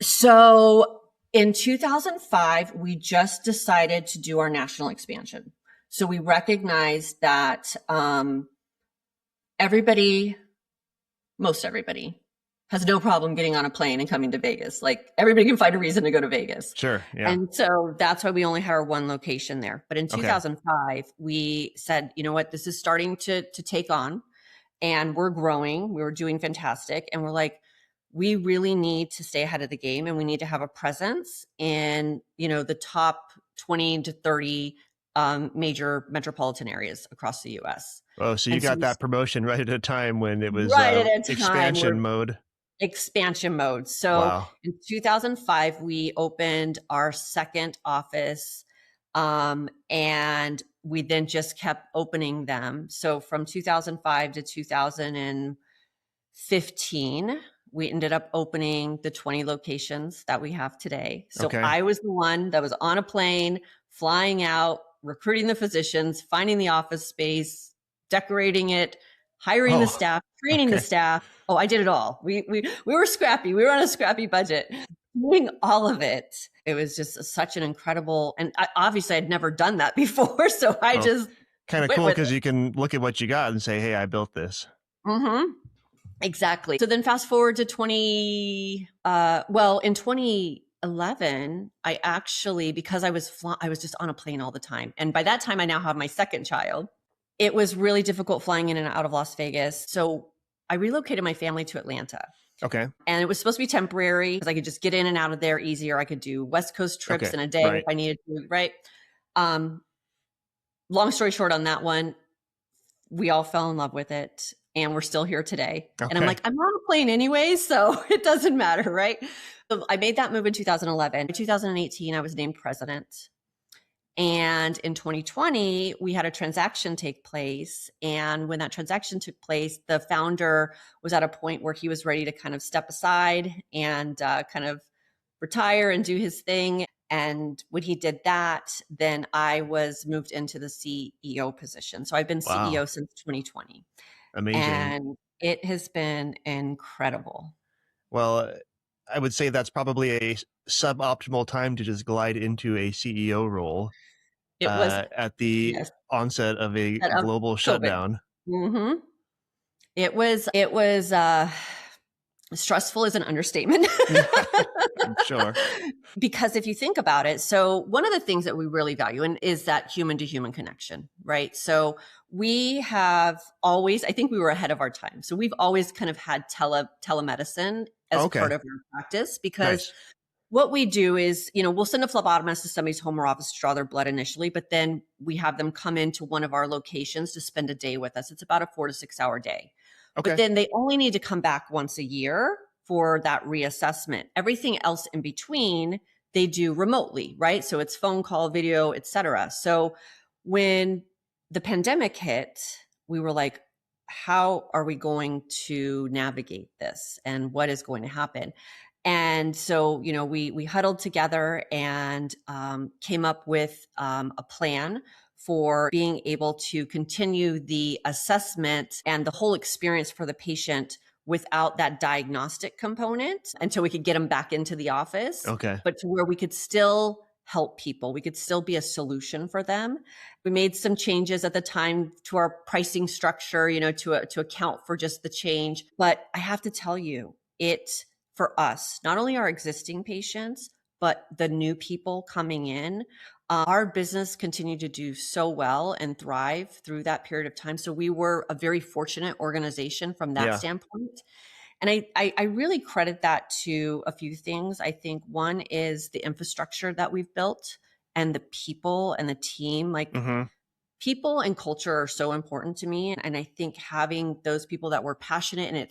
S2: So in 2005, we just decided to do our national expansion. So we recognized that most everybody has no problem getting on a plane and coming to Vegas. Like everybody can find a reason to go to Vegas.
S1: Sure. Yeah.
S2: And so that's why we only had our one location there. But in 2005, we said, you know what, this is starting to take on and we're growing. We were doing fantastic. And we're like, we really need to stay ahead of the game and we need to have a presence in, the top 20 to 30 major metropolitan areas across the US.
S1: Oh, so you got that promotion right at a time when it was expansion mode.
S2: Expansion mode. So in 2005, we opened our second office and we then just kept opening them. So from 2005 to 2015, we ended up opening the 20 locations that we have today. So I was the one that was on a plane, flying out, recruiting the physicians, finding the office space, decorating it, hiring the staff, training the staff. Oh, I did it all. We were scrappy. We were on a scrappy budget. Doing all of it. It was just such an incredible, and obviously I'd never done that before. So I just
S1: kind of cool because you can look at what you got and say, hey, I built this.
S2: Mm-hmm. Exactly. So then fast forward to in 2011, I actually, because I was just on a plane all the time. And by that time, I now have my second child. It was really difficult flying in and out of Las Vegas. So I relocated my family to Atlanta.
S1: Okay.
S2: And it was supposed to be temporary because I could just get in and out of there easier. I could do West Coast trips in a day if I needed to, right? Long story short on that one, we all fell in love with it and we're still here today. Okay. And I'm like, I'm on a plane anyway, so it doesn't matter, right? So I made that move in 2011. In 2018, I was named president. And in 2020, we had a transaction take place. And when that transaction took place, the founder was at a point where he was ready to kind of step aside and kind of retire and do his thing. And when he did that, then I was moved into the CEO position. So I've been CEO since 2020.
S1: Amazing.
S2: And it has been incredible.
S1: Well, I would say that's probably a suboptimal time to just glide into a CEO role. It was at the onset of a global shutdown.
S2: Mm-hmm. It was stressful is an understatement.
S1: I'm sure.
S2: Because if you think about it, so one of the things that we really value is that human to human connection, right? So we have always, I think we were ahead of our time. So we've always kind of had telemedicine as part of our practice because what we do is, we'll send a phlebotomist to somebody's home or office to draw their blood initially, but then we have them come into one of our locations to spend a day with us. It's about a 4 to 6 hour day. Okay. But then they only need to come back once a year for that reassessment. Everything else in between, they do remotely, right? So it's phone call, video, et cetera. So when the pandemic hit, we were like, how are we going to navigate this? And what is going to happen? And so, we huddled together and came up with a plan for being able to continue the assessment and the whole experience for the patient without that diagnostic component until we could get them back into the office.
S1: Okay.
S2: But to where we could still help people, we could still be a solution for them. We made some changes at the time to our pricing structure, to account for just the change. But I have to tell you, it for us, not only our existing patients, but the new people coming in, our business continued to do so well and thrive through that period of time. So we were a very fortunate organization from that standpoint. And I really credit that to a few things. I think one is the infrastructure that we've built and the people and the team. Like people and culture are so important to me. And I think having those people that were passionate, and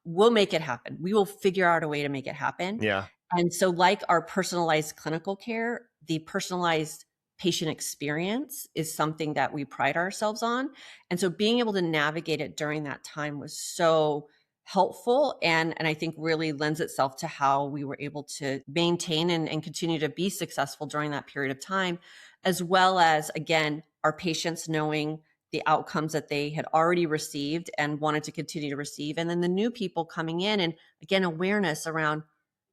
S2: we'll make it happen. We will figure out a way to make it happen.
S1: Yeah.
S2: And so like our personalized clinical care, the personalized patient experience is something that we pride ourselves on. And so being able to navigate it during that time was so helpful, and I think really lends itself to how we were able to maintain and continue to be successful during that period of time, as well as, again, our patients knowing the outcomes that they had already received and wanted to continue to receive. And then the new people coming in, and again, awareness around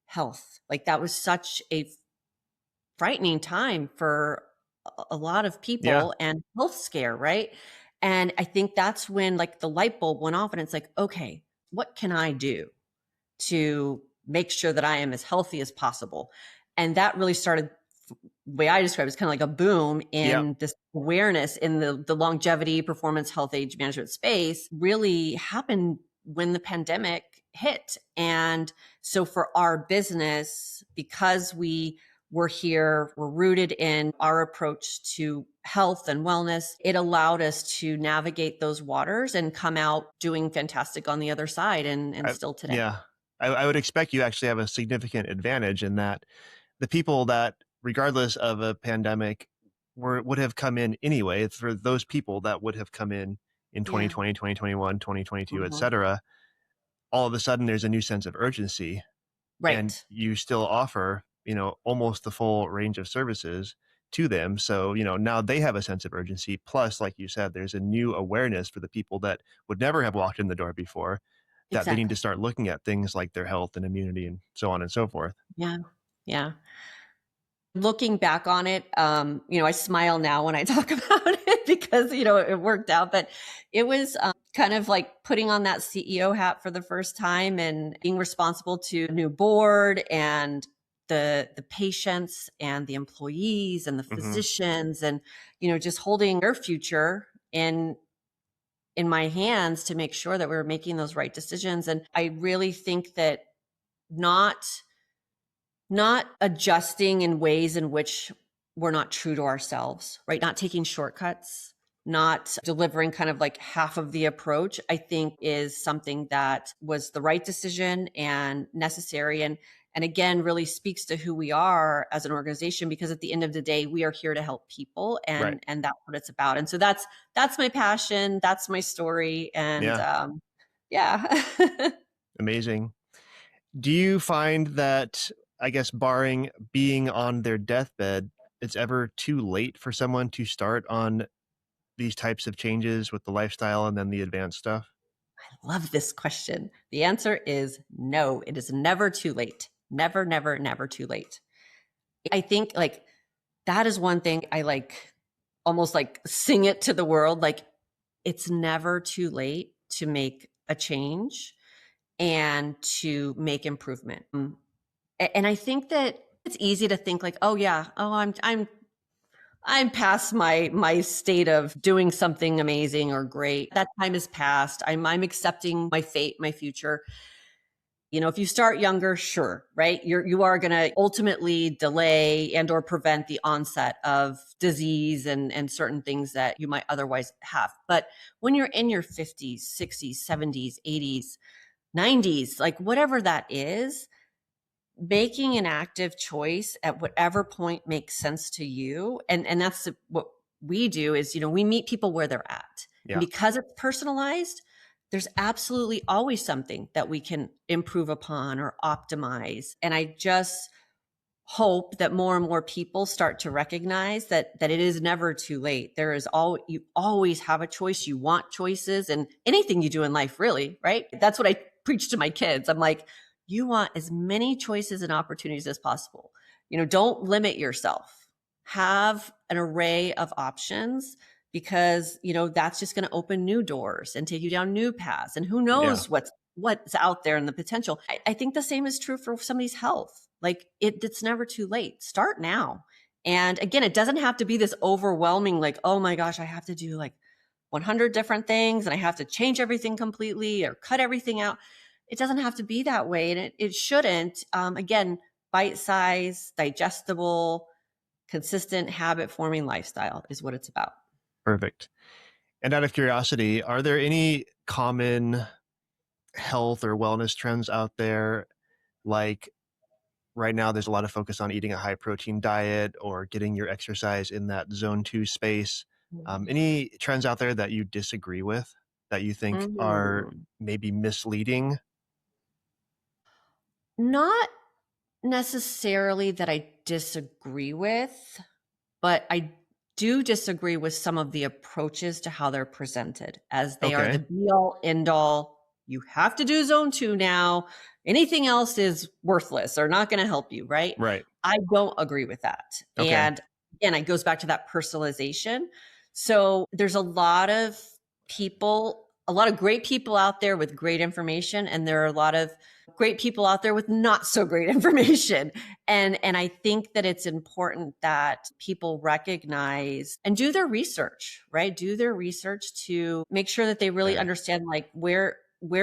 S2: health. Like that was such a frightening time for a lot of people and health scare, right? And I think that's when like the light bulb went off, and it's like, okay, what can I do to make sure that I am as healthy as possible? And that really started, the way I describe it, is kind of like a boom in this awareness in the longevity, performance, health, age management space really happened when the pandemic hit. And so for our business, because we're rooted in our approach to health and wellness, it allowed us to navigate those waters and come out doing fantastic on the other side and still today.
S1: Yeah. I would expect you actually have a significant advantage in that the people that, regardless of a pandemic, would have come in anyway, for those people that would have come in 2020, 2021, 2022, et cetera, all of a sudden there's a new sense of urgency.
S2: Right.
S1: And you still offer, almost the full range of services to them. So, now they have a sense of urgency. Plus, like you said, there's a new awareness for the people that would never have walked in the door before, that they need to start looking at things like their health and immunity and so on and so forth.
S2: Yeah. Yeah. Looking back on it, I smile now when I talk about it because, it worked out, but it was kind of like putting on that CEO hat for the first time and being responsible to a new board and the patients and the employees and the physicians and, just holding their future in my hands to make sure that we were making those right decisions. And I really think that not adjusting in ways in which we're not true to ourselves, right? Not taking shortcuts, not delivering kind of like half of the approach, I think is something that was the right decision and necessary. And again, really speaks to who we are as an organization, because at the end of the day, we are here to help people, and that's what it's about. And so that's my passion. That's my story. And
S1: Amazing. Do you find that, I guess, barring being on their deathbed, it's ever too late for someone to start on these types of changes with the lifestyle and then the advanced stuff?
S2: I love this question. The answer is no, it is never too late. Never, never, never too late. I think like that is one thing I like, almost like sing it to the world. Like it's never too late to make a change and to make improvement. And I think that it's easy to think like, I'm past my state of doing something amazing or great. That time is past. I'm accepting my fate, my future. If you start younger, sure, right? You are going to ultimately delay and or prevent the onset of disease and certain things that you might otherwise have. But when you're in your 50s, 60s, 70s, 80s, 90s, like whatever that is, making an active choice at whatever point makes sense to you. And that's what we do is, we meet people where they're at.
S1: Yeah.
S2: And because it's personalized, there's absolutely always something that we can improve upon or optimize. And I just hope that more and more people start to recognize that it is never too late. You always have a choice. You want choices and anything you do in life, really, right? That's what I preach to my kids. I'm like, you want as many choices and opportunities as possible. Don't limit yourself. Have an array of options, because, that's just going to open new doors and take you down new paths. And who knows what's out there and the potential. I think the same is true for somebody's health. Like it's never too late. Start now. And again, it doesn't have to be this overwhelming, like, oh my gosh, I have to do like 100 different things and I have to change everything completely or cut everything out. It doesn't have to be that way. And it shouldn't. Again, bite-sized, digestible, consistent habit-forming lifestyle is what it's about.
S1: Perfect. And out of curiosity, are there any common health or wellness trends out there? Like right now, there's a lot of focus on eating a high protein diet or getting your exercise in that zone 2 space. Any trends out there that you disagree with, that you think are maybe misleading?
S2: Not necessarily that I disagree with, but I do disagree with some of the approaches to how they're presented, as they are the be all end all. You have to do zone 2 now. Anything else is worthless or not going to help you, right?
S1: Right.
S2: I don't agree with that.
S1: Okay.
S2: And again, it goes back to that personalization. So there's a lot of great people out there with great information, and there are a lot of great people out there with not so great information. And I think that it's important that people recognize and do their research, right? Do their research to make sure that they really understand, like, where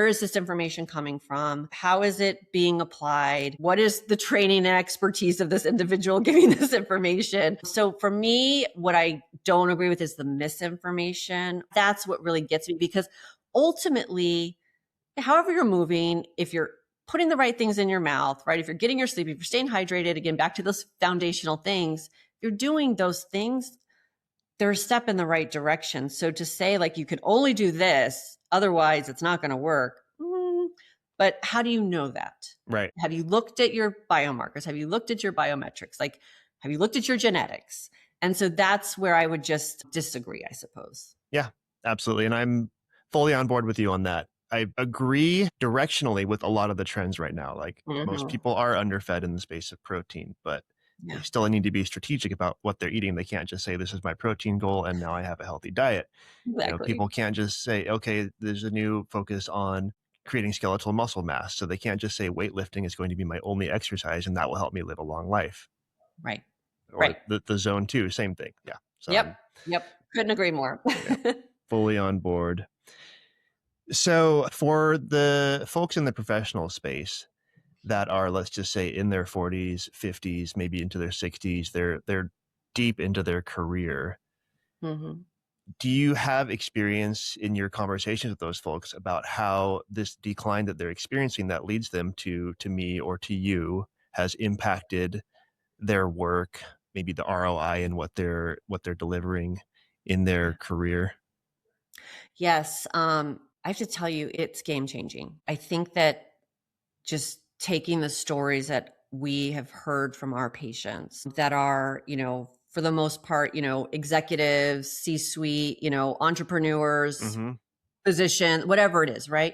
S2: is this information coming from? How is it being applied? What is the training and expertise of this individual giving this information? So for me, what I don't agree with is the misinformation. That's what really gets me, because ultimately, however you're moving, if you're putting the right things in your mouth, right? If you're getting your sleep, if you're staying hydrated, again, back to those foundational things, if you're doing those things, they're a step in the right direction. So to say like, you can only do this, otherwise it's not going to work. But how do you know that?
S1: Right.
S2: Have you looked at your biomarkers? Have you looked at your biometrics? Like, have you looked at your genetics? And so that's where I would just disagree, I suppose.
S1: Yeah, absolutely. And I'm fully on board with you on that. I agree directionally with a lot of the trends right now. Like most people are underfed in the space of protein, but they still need to be strategic about what they're eating. They can't just say, this is my protein goal and now I have a healthy diet.
S2: Exactly.
S1: People can't just say, okay, there's a new focus on creating skeletal muscle mass. So they can't just say weightlifting is going to be my only exercise and that will help me live a long life.
S2: Right.
S1: Or the zone 2, same thing. Yeah. So
S2: Yep. Couldn't agree more.
S1: Fully on board. So for the folks in the professional space that are, let's just say, in their 40s, 50s, maybe into their 60s, they're deep into their career. Do you have experience in your conversations with those folks about how this decline that they're experiencing that leads them to me or to you has impacted their work, maybe the ROI and what they're delivering in their career?
S2: Yes. I have to tell you, it's game changing. I think that just taking the stories that we have heard from our patients that are, for the most part, executives, C-suite, entrepreneurs, physicians, whatever it is, right?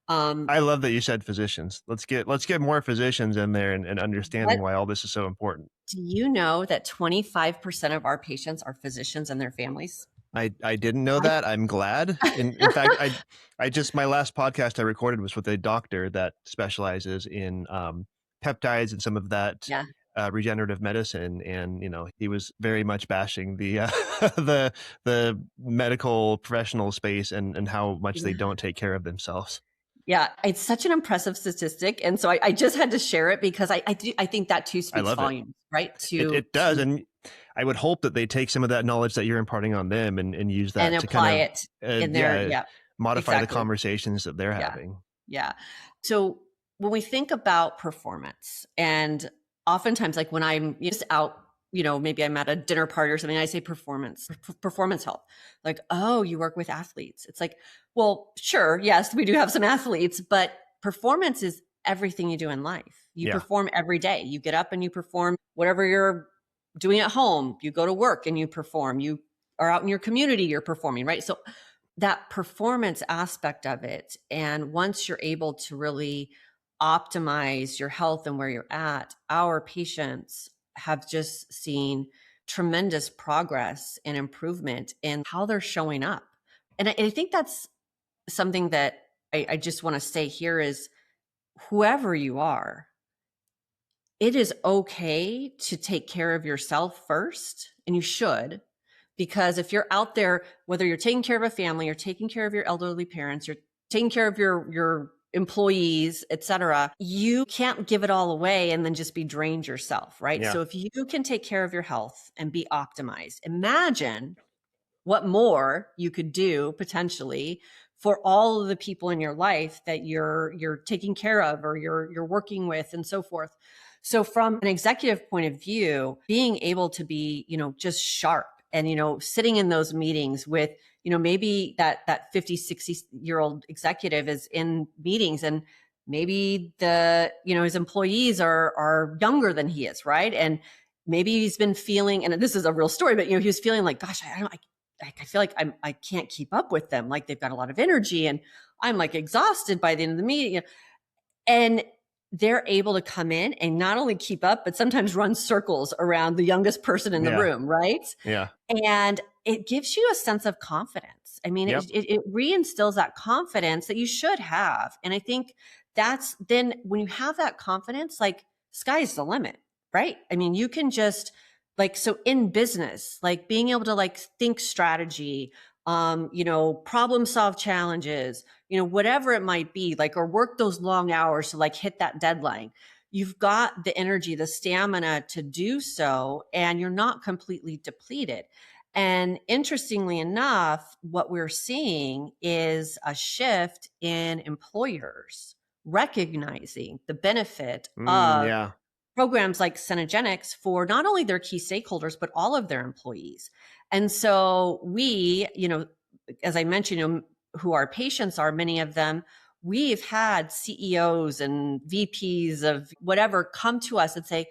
S1: I love that you said physicians. Let's get more physicians in there and understanding why all this is so important.
S2: Do you know that 25% of our patients are physicians and their families?
S1: I didn't know that. I'm glad. In fact, I just, my last podcast I recorded was with a doctor that specializes in peptides and some of that regenerative medicine. And, he was very much bashing the the medical professional space and how much they don't take care of themselves.
S2: Yeah, it's such an impressive statistic. And so I just had to share it because I think that too speaks volumes, right?
S1: It does. And I would hope that they take some of that knowledge that you're imparting on them and use that
S2: and
S1: to
S2: apply
S1: kind of
S2: it in their,
S1: modify the conversations that they're having.
S2: Yeah. So when we think about performance, and oftentimes like when I'm just out, maybe I'm at a dinner party or something, I say performance health. Like, oh, you work with athletes. It's like, well, sure. Yes, we do have some athletes, but performance is everything you do in life. You
S1: Yeah.
S2: perform every day. You get up and you perform whatever you're doing at home. You go to work and you perform. You are out in your community, you're performing, right? So that performance aspect of it. And once you're able to really optimize your health and where you're at, our patients have just seen tremendous progress and improvement in how they're showing up. And I think that's something that I just want to say here is whoever you are, it is okay to take care of yourself first, and you should. Because if you're out there, whether you're taking care of a family, you're taking care of your elderly parents, you're taking care of your employees, et cetera, you can't give it all away and then just be drained yourself, right?
S1: Yeah.
S2: So if you can take care of your health and be optimized, imagine what more you could do potentially for all of the people in your life that you're taking care of or you're working with and so forth. So from an executive point of view, being able to be, just sharp and, sitting in those meetings with, maybe that 50, 60-year-old executive is in meetings and maybe his employees are younger than he is, right? And maybe he's been feeling, and this is a real story, but, he was feeling like, gosh, I feel like I can't keep up with them. Like they've got a lot of energy and I'm like exhausted by the end of the meeting. And they're able to come in and not only keep up, but sometimes run circles around the youngest person in the room, right?
S1: Yeah.
S2: And it gives you a sense of confidence. I mean, it reinstills that confidence that you should have. And I think that's then when you have that confidence, like sky's the limit, right? I mean, you can just so in business, like being able to think strategy, problem solve challenges, whatever it might be, or work those long hours to hit that deadline. You've got the energy, the stamina to do so, and you're not completely depleted. And interestingly enough, what we're seeing is a shift in employers recognizing the benefit of programs like Cenegenics for not only their key stakeholders, but all of their employees. And so we, as I mentioned, who our patients are, many of them, we've had CEOs and VPs of whatever come to us and say,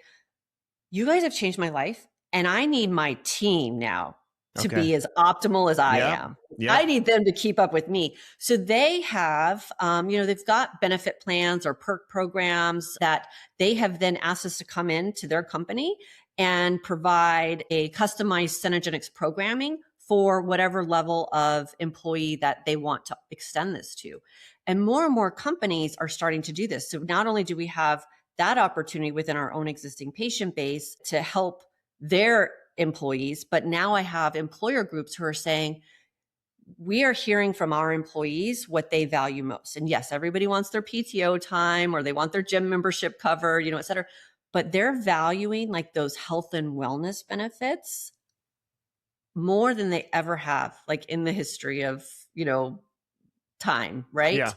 S2: you guys have changed my life and I need my team now to be as optimal as I am. Yeah. I need them to keep up with me. So they have, they've got benefit plans or perk programs that they have then asked us to come into their company and provide a customized Cenegenics programming for whatever level of employee that they want to extend this to. And more companies are starting to do this. So not only do we have that opportunity within our own existing patient base to help their employees, but now I have employer groups who are saying, we are hearing from our employees what they value most. And yes, everybody wants their PTO time or they want their gym membership covered, et cetera, but they're valuing those health and wellness benefits more than they ever have, in the history of, time, right? Yeah.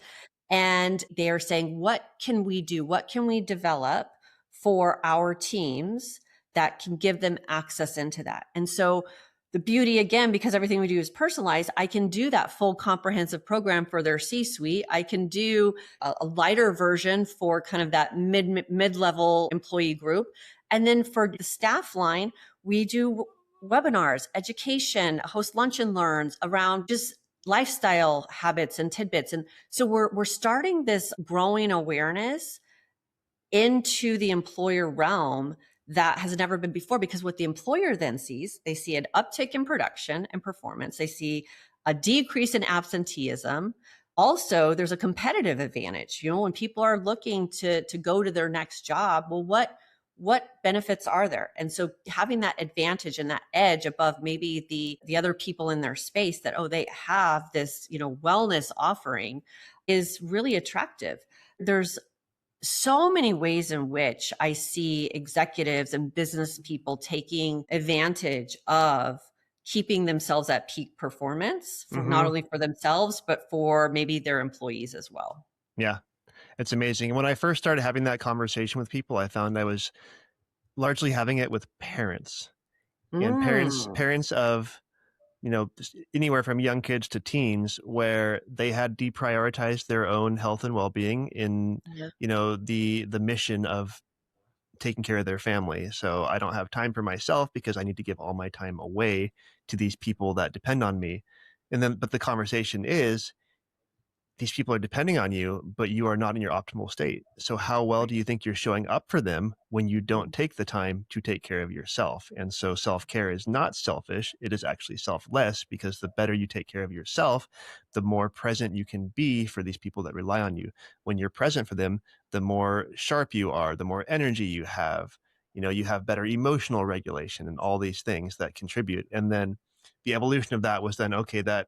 S2: And they are saying, what can we do? What can we develop for our teams that can give them access into that? And so the beauty, again, because everything we do is personalized, I can do that full comprehensive program for their C-suite. I can do a lighter version for kind of that mid-level employee group. And then for the staff line, we do webinars, education, host lunch and learns around just lifestyle habits and tidbits. And so we're starting this growing awareness into the employer realm that has never been before, because what the employer then sees, they see an uptick in production and performance. They see a decrease in absenteeism. Also, there's a competitive advantage. When people are looking to go to their next job, well, what benefits are there? And so having that advantage and that edge above maybe the other people in their space that, they have this, wellness offering is really attractive. There's so many ways in which I see executives and business people taking advantage of keeping themselves at peak performance, for not only for themselves, but for maybe their employees as well.
S1: Yeah. It's amazing. When I first started having that conversation with people, I found I was largely having it with parents and parents of anywhere from young kids to teens where they had deprioritized their own health and well-being in,
S2: Yeah.
S1: the mission of taking care of their family. So I don't have time for myself because I need to give all my time away to these people that depend on me. But the conversation is, these people are depending on you, but you are not in your optimal state. So how well do you think you're showing up for them when you don't take the time to take care of yourself? And so self-care is not selfish. It is actually selfless, because the better you take care of yourself, the more present you can be for these people that rely on you. When you're present for them, the more sharp you are, the more energy you have. You have better emotional regulation and all these things that contribute. And then the evolution of that was then, okay, that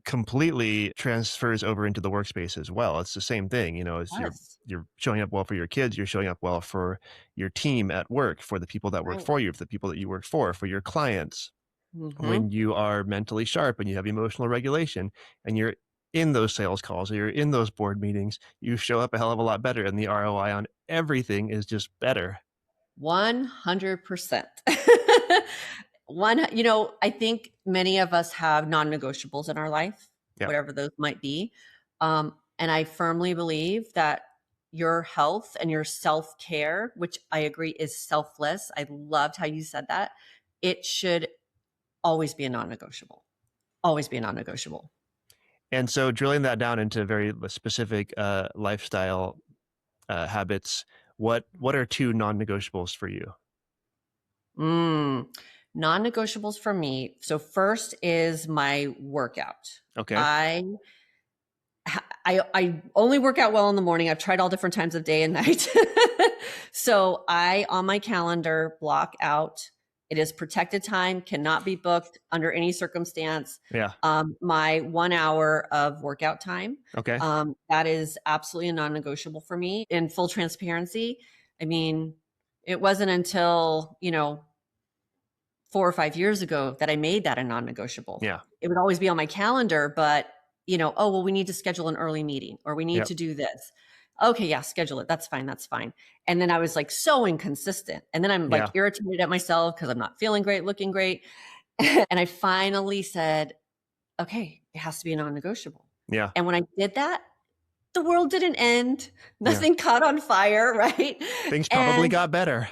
S1: completely transfers over into the workspace as well. It's the same thing, as
S2: Yes.
S1: you're showing up well for your kids, you're showing up well for your team at work, for the people that work
S2: Right.
S1: for you, for the people that you work for your clients.
S2: Mm-hmm.
S1: When you are mentally sharp and you have emotional regulation and you're in those sales calls or you're in those board meetings, you show up a hell of a lot better, and the ROI on everything is just better.
S2: 100%. I think many of us have non-negotiables in our life,
S1: Yeah.
S2: whatever those might be. And I firmly believe that your health and your self-care, which I agree is selfless. I loved how you said that. It should always be a non-negotiable. Always be a non-negotiable.
S1: And so drilling that down into very specific lifestyle habits, what are two non-negotiables for you?
S2: Non-negotiables for me. So first is my workout.
S1: Okay.
S2: I only work out well in the morning. I've tried all different times of day and night. So I, on my calendar, block out. It is protected time, cannot be booked under any circumstance.
S1: Yeah.
S2: My 1 hour of workout time.
S1: Okay.
S2: That is absolutely a non-negotiable for me. In full transparency, I mean, it wasn't until, 4 or 5 years ago that I made that a non-negotiable.
S1: Yeah.
S2: It would always be on my calendar, but oh, well, we need to schedule an early meeting, or we need to do this. Okay, yeah, schedule it. That's fine. That's fine. And then I was like so inconsistent. And then I'm like irritated at myself because I'm not feeling great, looking great. And I finally said, okay, it has to be a non-negotiable.
S1: Yeah.
S2: And when I did that, the world didn't end. Nothing caught on fire, right?
S1: Things probably got better.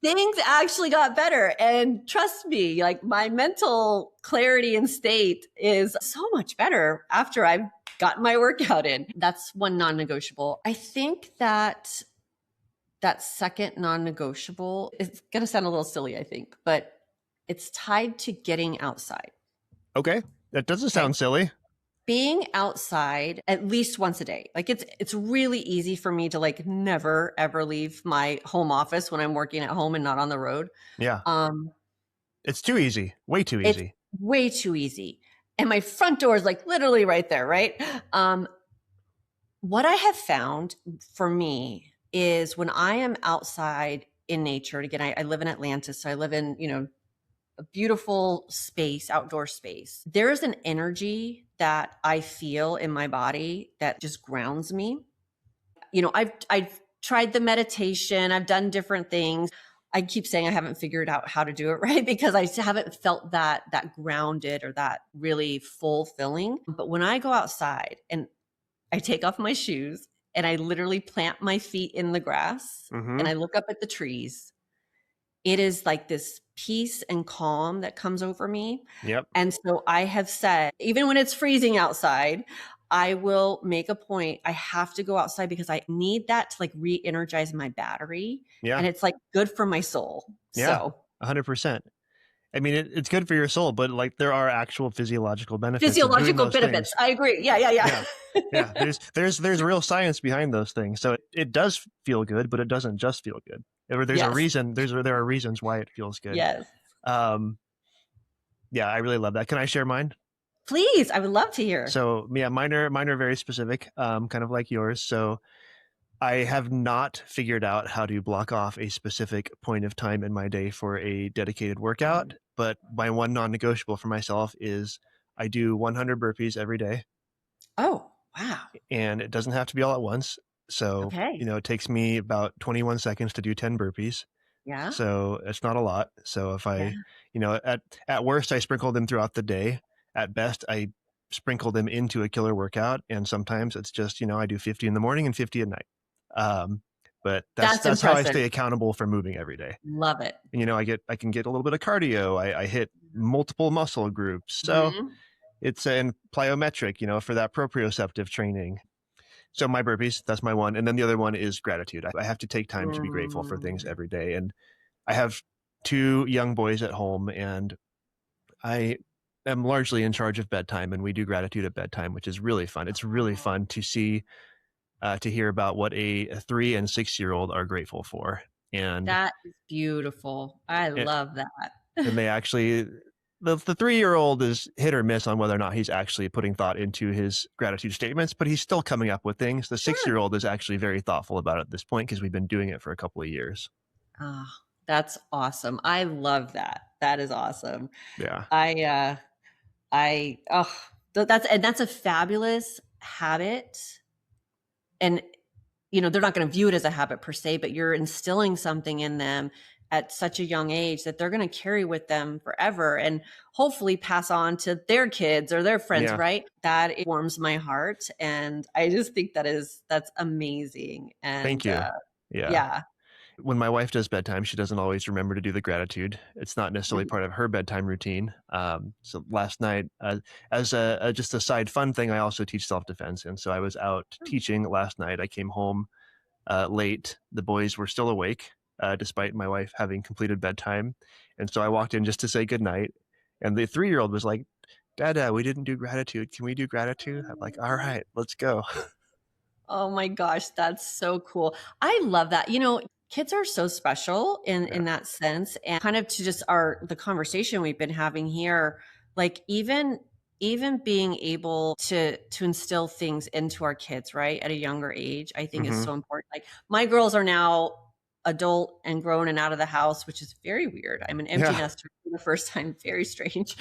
S2: Things actually got better. And trust me, like my mental clarity and state is so much better after I've gotten my workout in. That's one non-negotiable. I think that second non-negotiable is going to sound a little silly, I think, but it's tied to getting outside.
S1: Okay. That doesn't sound silly.
S2: Being outside at least once a day. Like it's really easy for me to like never ever leave my home office when I'm working at home and not on the road.
S1: Yeah. It's too easy. Way too easy.
S2: It's way too easy. And my front door is like literally right there, right? What I have found for me is when I am outside in nature, and again, I live in Atlanta, so I live in, a beautiful space, outdoor space. There's an energy that I feel in my body that just grounds me. I've tried the meditation. I've done different things. I keep saying I haven't figured out how to do it right because I haven't felt that grounded or that really fulfilling. But when I go outside and I take off my shoes and I literally plant my feet in the grass and I look up at the trees, it is like this peace and calm that comes over me.
S1: Yep.
S2: And so I have said, even when it's freezing outside, I will make a point. I have to go outside because I need that to like re-energize my battery.
S1: Yeah.
S2: And it's like good for my soul.
S1: Yeah.
S2: So
S1: 100%. I mean, it's good for your soul, but like there are actual physiological benefits.
S2: Physiological benefits. I agree. Yeah.
S1: There's real science behind those things. So it does feel good, but it doesn't just feel good. There's a reason. There are reasons why it feels good.
S2: Yes.
S1: Yeah, I really love that. Can I share mine?
S2: Please, I would love to hear.
S1: So yeah, mine are very specific, kind of like yours. So I have not figured out how to block off a specific point of time in my day for a dedicated workout, but my one non-negotiable for myself is I do 100 burpees every day.
S2: Oh, wow.
S1: And it doesn't have to be all at once. So, it takes me about 21 seconds to do 10 burpees.
S2: Yeah.
S1: So it's not a lot. So if
S2: Yeah.
S1: I, at worst, I sprinkle them throughout the day. At best, I sprinkle them into a killer workout. And sometimes it's just, I do 50 in the morning and 50 at night. Um, but
S2: That's
S1: that's how I
S2: impressive.
S1: stay accountable for moving every day.
S2: Love it.
S1: And, I can get a little bit of cardio. I hit multiple muscle groups. So
S2: Mhm.
S1: it's an plyometric, for that proprioceptive training. So my burpees, that's my one. And then the other one is gratitude. I have to take time to be grateful for things
S2: Mm.
S1: every day. And I have two young boys at home, and I am largely in charge of bedtime, and we do gratitude at bedtime, which is really fun. It's really fun to see, to hear about what a 3 and 6-year-old are grateful for. And,
S2: That is beautiful. I
S1: and
S2: love that.
S1: they actually, the 3-year-old is hit or miss on whether or not he's actually putting thought into his gratitude statements, but he's still coming up with things. The
S2: Sure.
S1: 6-year-old is actually very thoughtful about it at this point because we've been doing it for a couple of years.
S2: Ah, that's awesome. I love that. That is awesome.
S1: Yeah.
S2: That's a fabulous habit. And, they're not going to view it as a habit per se, but you're instilling something in them at such a young age that they're going to carry with them forever and hopefully pass on to their kids or their friends,
S1: Yeah.
S2: right? That it warms my heart. And I just think that's amazing. And
S1: Thank you. Yeah.
S2: yeah.
S1: When my wife does bedtime, she doesn't always remember to do the gratitude. It's not necessarily part of her bedtime routine. So last night, as just a side fun thing, I also teach self-defense. And so I was out teaching last night. I came home late. The boys were still awake, despite my wife having completed bedtime. And so I walked in just to say goodnight. And the 3-year-old was like, Dada, we didn't do gratitude. Can we do gratitude? I'm like, all right, let's go.
S2: Oh my gosh, that's so cool. I love that. Kids are so special in that sense. And kind of to just the conversation we've been having here, like even being able to instill things into our kids, right, at a younger age, I think is so important. Like my girls are now adult and grown and out of the house, which is very weird. I'm an empty nester for the first time. Very strange.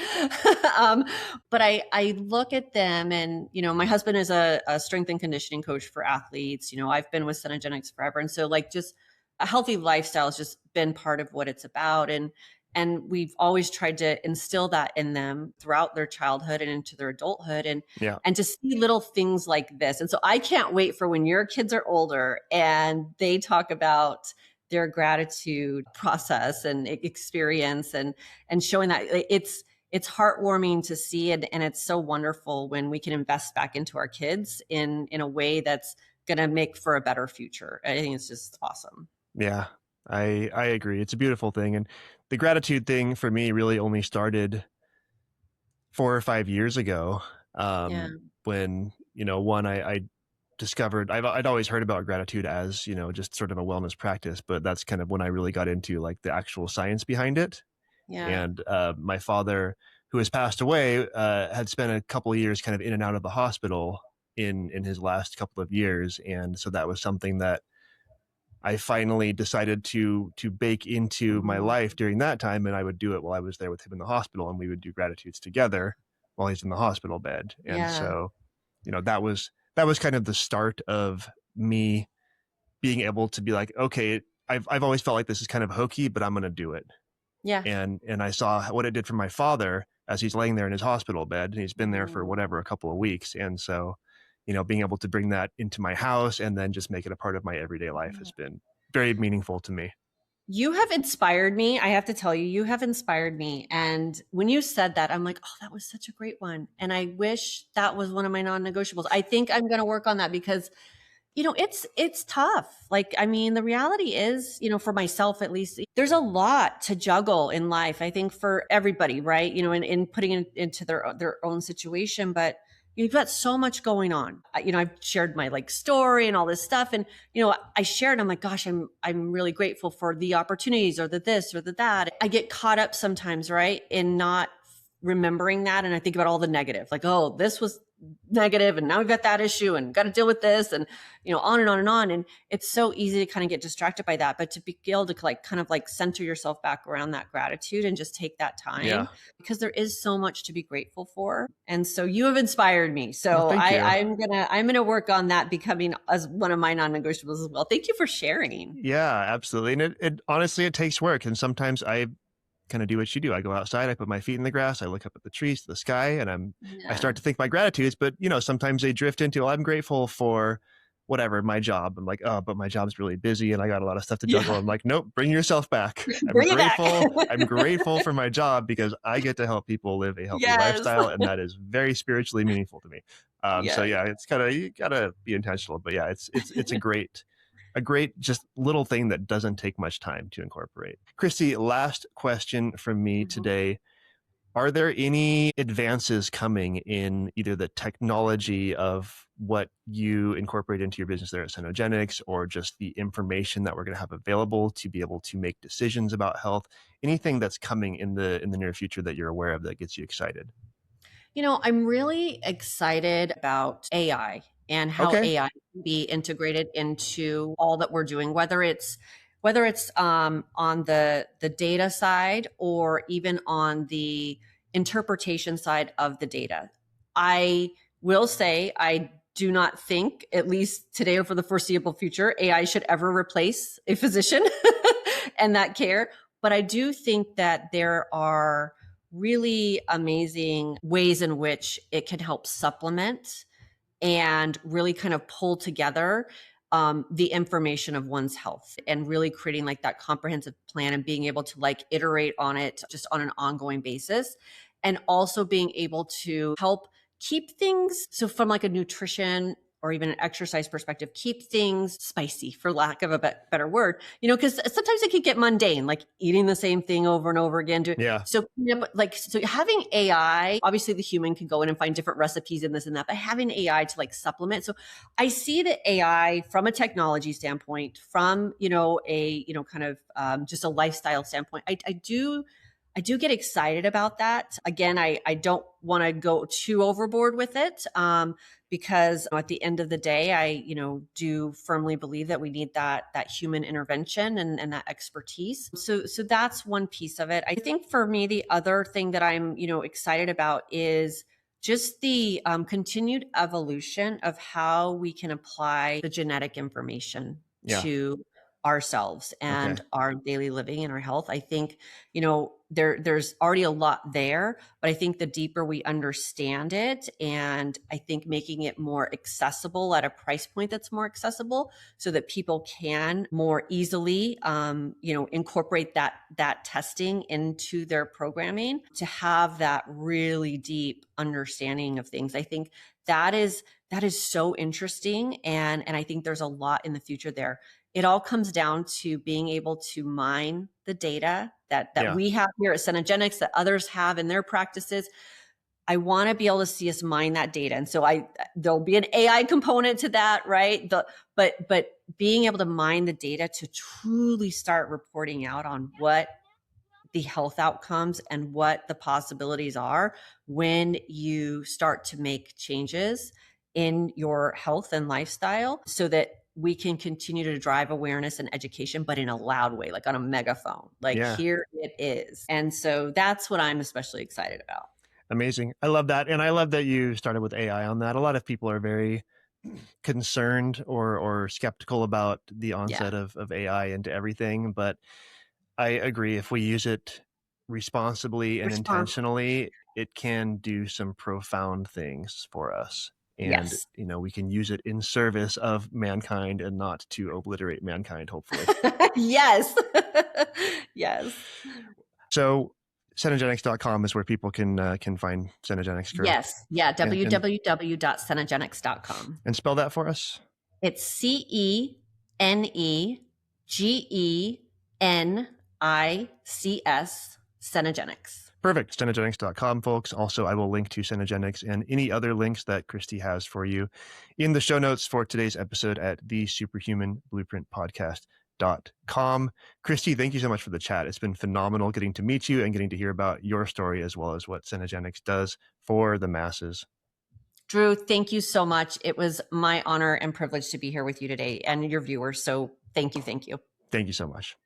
S2: But I look at them and, my husband is a strength and conditioning coach for athletes. I've been with Cenegenics forever. And so like just a healthy lifestyle has just been part of what it's about. And we've always tried to instill that in them throughout their childhood and into their adulthood and to see little things like this. And so I can't wait for when your kids are older and they talk about their gratitude process and experience and showing that it's heartwarming to see it. And it's so wonderful when we can invest back into our kids in a way that's going to make for a better future. I think it's just awesome.
S1: Yeah, I agree. It's a beautiful thing. And the gratitude thing for me really only started 4 or 5 years ago. When, I discovered I'd always heard about gratitude as, just sort of a wellness practice, but that's kind of when I really got into like the actual science behind it.
S2: Yeah.
S1: And my father, who has passed away, had spent a couple of years kind of in and out of the hospital in his last couple of years. And so that was something that I finally decided to bake into my life during that time. And I would do it while I was there with him in the hospital, and we would do gratitudes together while he's in the hospital bed. And so, that was kind of the start of me being able to be like, okay, I've always felt like this is kind of hokey, but I'm going to do it.
S2: Yeah.
S1: And I saw what it did for my father as he's laying there in his hospital bed, and he's been there for a couple of weeks. And so, being able to bring that into my house and then just make it a part of my everyday life has been very meaningful to me.
S2: You have inspired me. I have to tell you, you have inspired me. And when you said that, I'm like, oh, that was such a great one. And I wish that was one of my non-negotiables. I think I'm going to work on that because, it's tough. Like, I mean, the reality is, for myself, at least, there's a lot to juggle in life. I think for everybody, right. In putting it into their own situation, but you've got so much going on. I've shared my story and all this stuff. And, I shared, I'm like, gosh, I'm really grateful for the opportunities or the this or the that. I get caught up sometimes, right, in not remembering that. And I think about all the negative, like, oh, this was negative, and now we've got that issue and got to deal with this, and on and on and on. And it's so easy to kind of get distracted by that, but to be able to kind of center yourself back around that gratitude and just take that time, because there is so much to be grateful for. And so you have inspired me. So
S1: Well,
S2: I'm gonna work on that becoming as one of my non-negotiables as well. Thank you for sharing.
S1: Yeah, absolutely. And it honestly, it takes work. And sometimes I kind of do what you do. I go outside, I put my feet in the grass, I look up at the trees, the sky, and I start to think my gratitudes. But sometimes they drift into, I'm grateful for whatever, my job. I'm like, oh, but my job's really busy and I got a lot of stuff to juggle. I'm like, nope, bring yourself back. I'm grateful for my job because I get to help people live a healthy lifestyle, and that is very spiritually meaningful to me. So yeah, it's you gotta be intentional. But yeah, it's a great just little thing that doesn't take much time to incorporate. Kristy, last question from me today. Are there any advances coming in either the technology of what you incorporate into your business there at Cenegenics, or just the information that we're going to have available to be able to make decisions about health? Anything that's coming in the near future that you're aware of that gets you excited?
S2: I'm really excited about AI and how AI can be integrated into all that we're doing, whether it's on the data side or even on the interpretation side of the data. I will say I do not think, at least today or for the foreseeable future, AI should ever replace a physician and that care. But I do think that there are really amazing ways in which it can help supplement and really kind of pull together the information of one's health, and really creating that comprehensive plan and being able to iterate on it just on an ongoing basis, and also being able to help keep things, so from a nutrition or even an exercise perspective, keep things spicy, for lack of a better word, because sometimes it can get mundane, eating the same thing over and over again. So having AI, obviously the human can go in and find different recipes and this and that, but having AI to supplement. So I see the AI from a technology standpoint, from, just a lifestyle standpoint. I do get excited about that. Again, I don't want to go too overboard with it, because at the end of the day, I do firmly believe that we need that human intervention and that expertise. So that's one piece of it. I think for me, the other thing that I'm excited about is just the continued evolution of how we can apply the genetic information to ourselves and our daily living and our health. I think, there's already a lot there, but I think the deeper we understand it, and I think making it more accessible at a price point that's more accessible, so that people can more easily, incorporate that testing into their programming, to have that really deep understanding of things. I think that is so interesting. And I think there's a lot in the future there. It all comes down to being able to mine the data that we have here at Cenegenics, that others have in their practices. I want to be able to see us mine that data. And so there'll be an AI component to that, right? But being able to mine the data to truly start reporting out on what the health outcomes and what the possibilities are when you start to make changes in your health and lifestyle, so that we can continue to drive awareness and education, but in a loud way, on a megaphone, here it is. And so that's what I'm especially excited about.
S1: Amazing. I love that. And I love that you started with AI on that. A lot of people are very concerned or skeptical about the onset of AI into everything. But I agree. If we use it responsibly and intentionally, it can do some profound things for us. And, we can use it in service of mankind and not to obliterate mankind, hopefully.
S2: Yes. Yes.
S1: So Cenegenics.com is where people can find Cenegenics, correct?
S2: Yes. Yeah. www.cenegenics.com.
S1: And spell that for us.
S2: It's CENEGENICS, Cenegenics.
S1: Perfect. Cenegenics.com, folks. Also, I will link to Cenegenics and any other links that Kristy has for you in the show notes for today's episode at the Superhuman Blueprint Podcast.com. Kristy, thank you so much for the chat. It's been phenomenal getting to meet you and getting to hear about your story, as well as what Cenegenics does for the masses.
S2: Drew, thank you so much. It was my honor and privilege to be here with you today and your viewers. So thank you. Thank you.
S1: Thank you so much.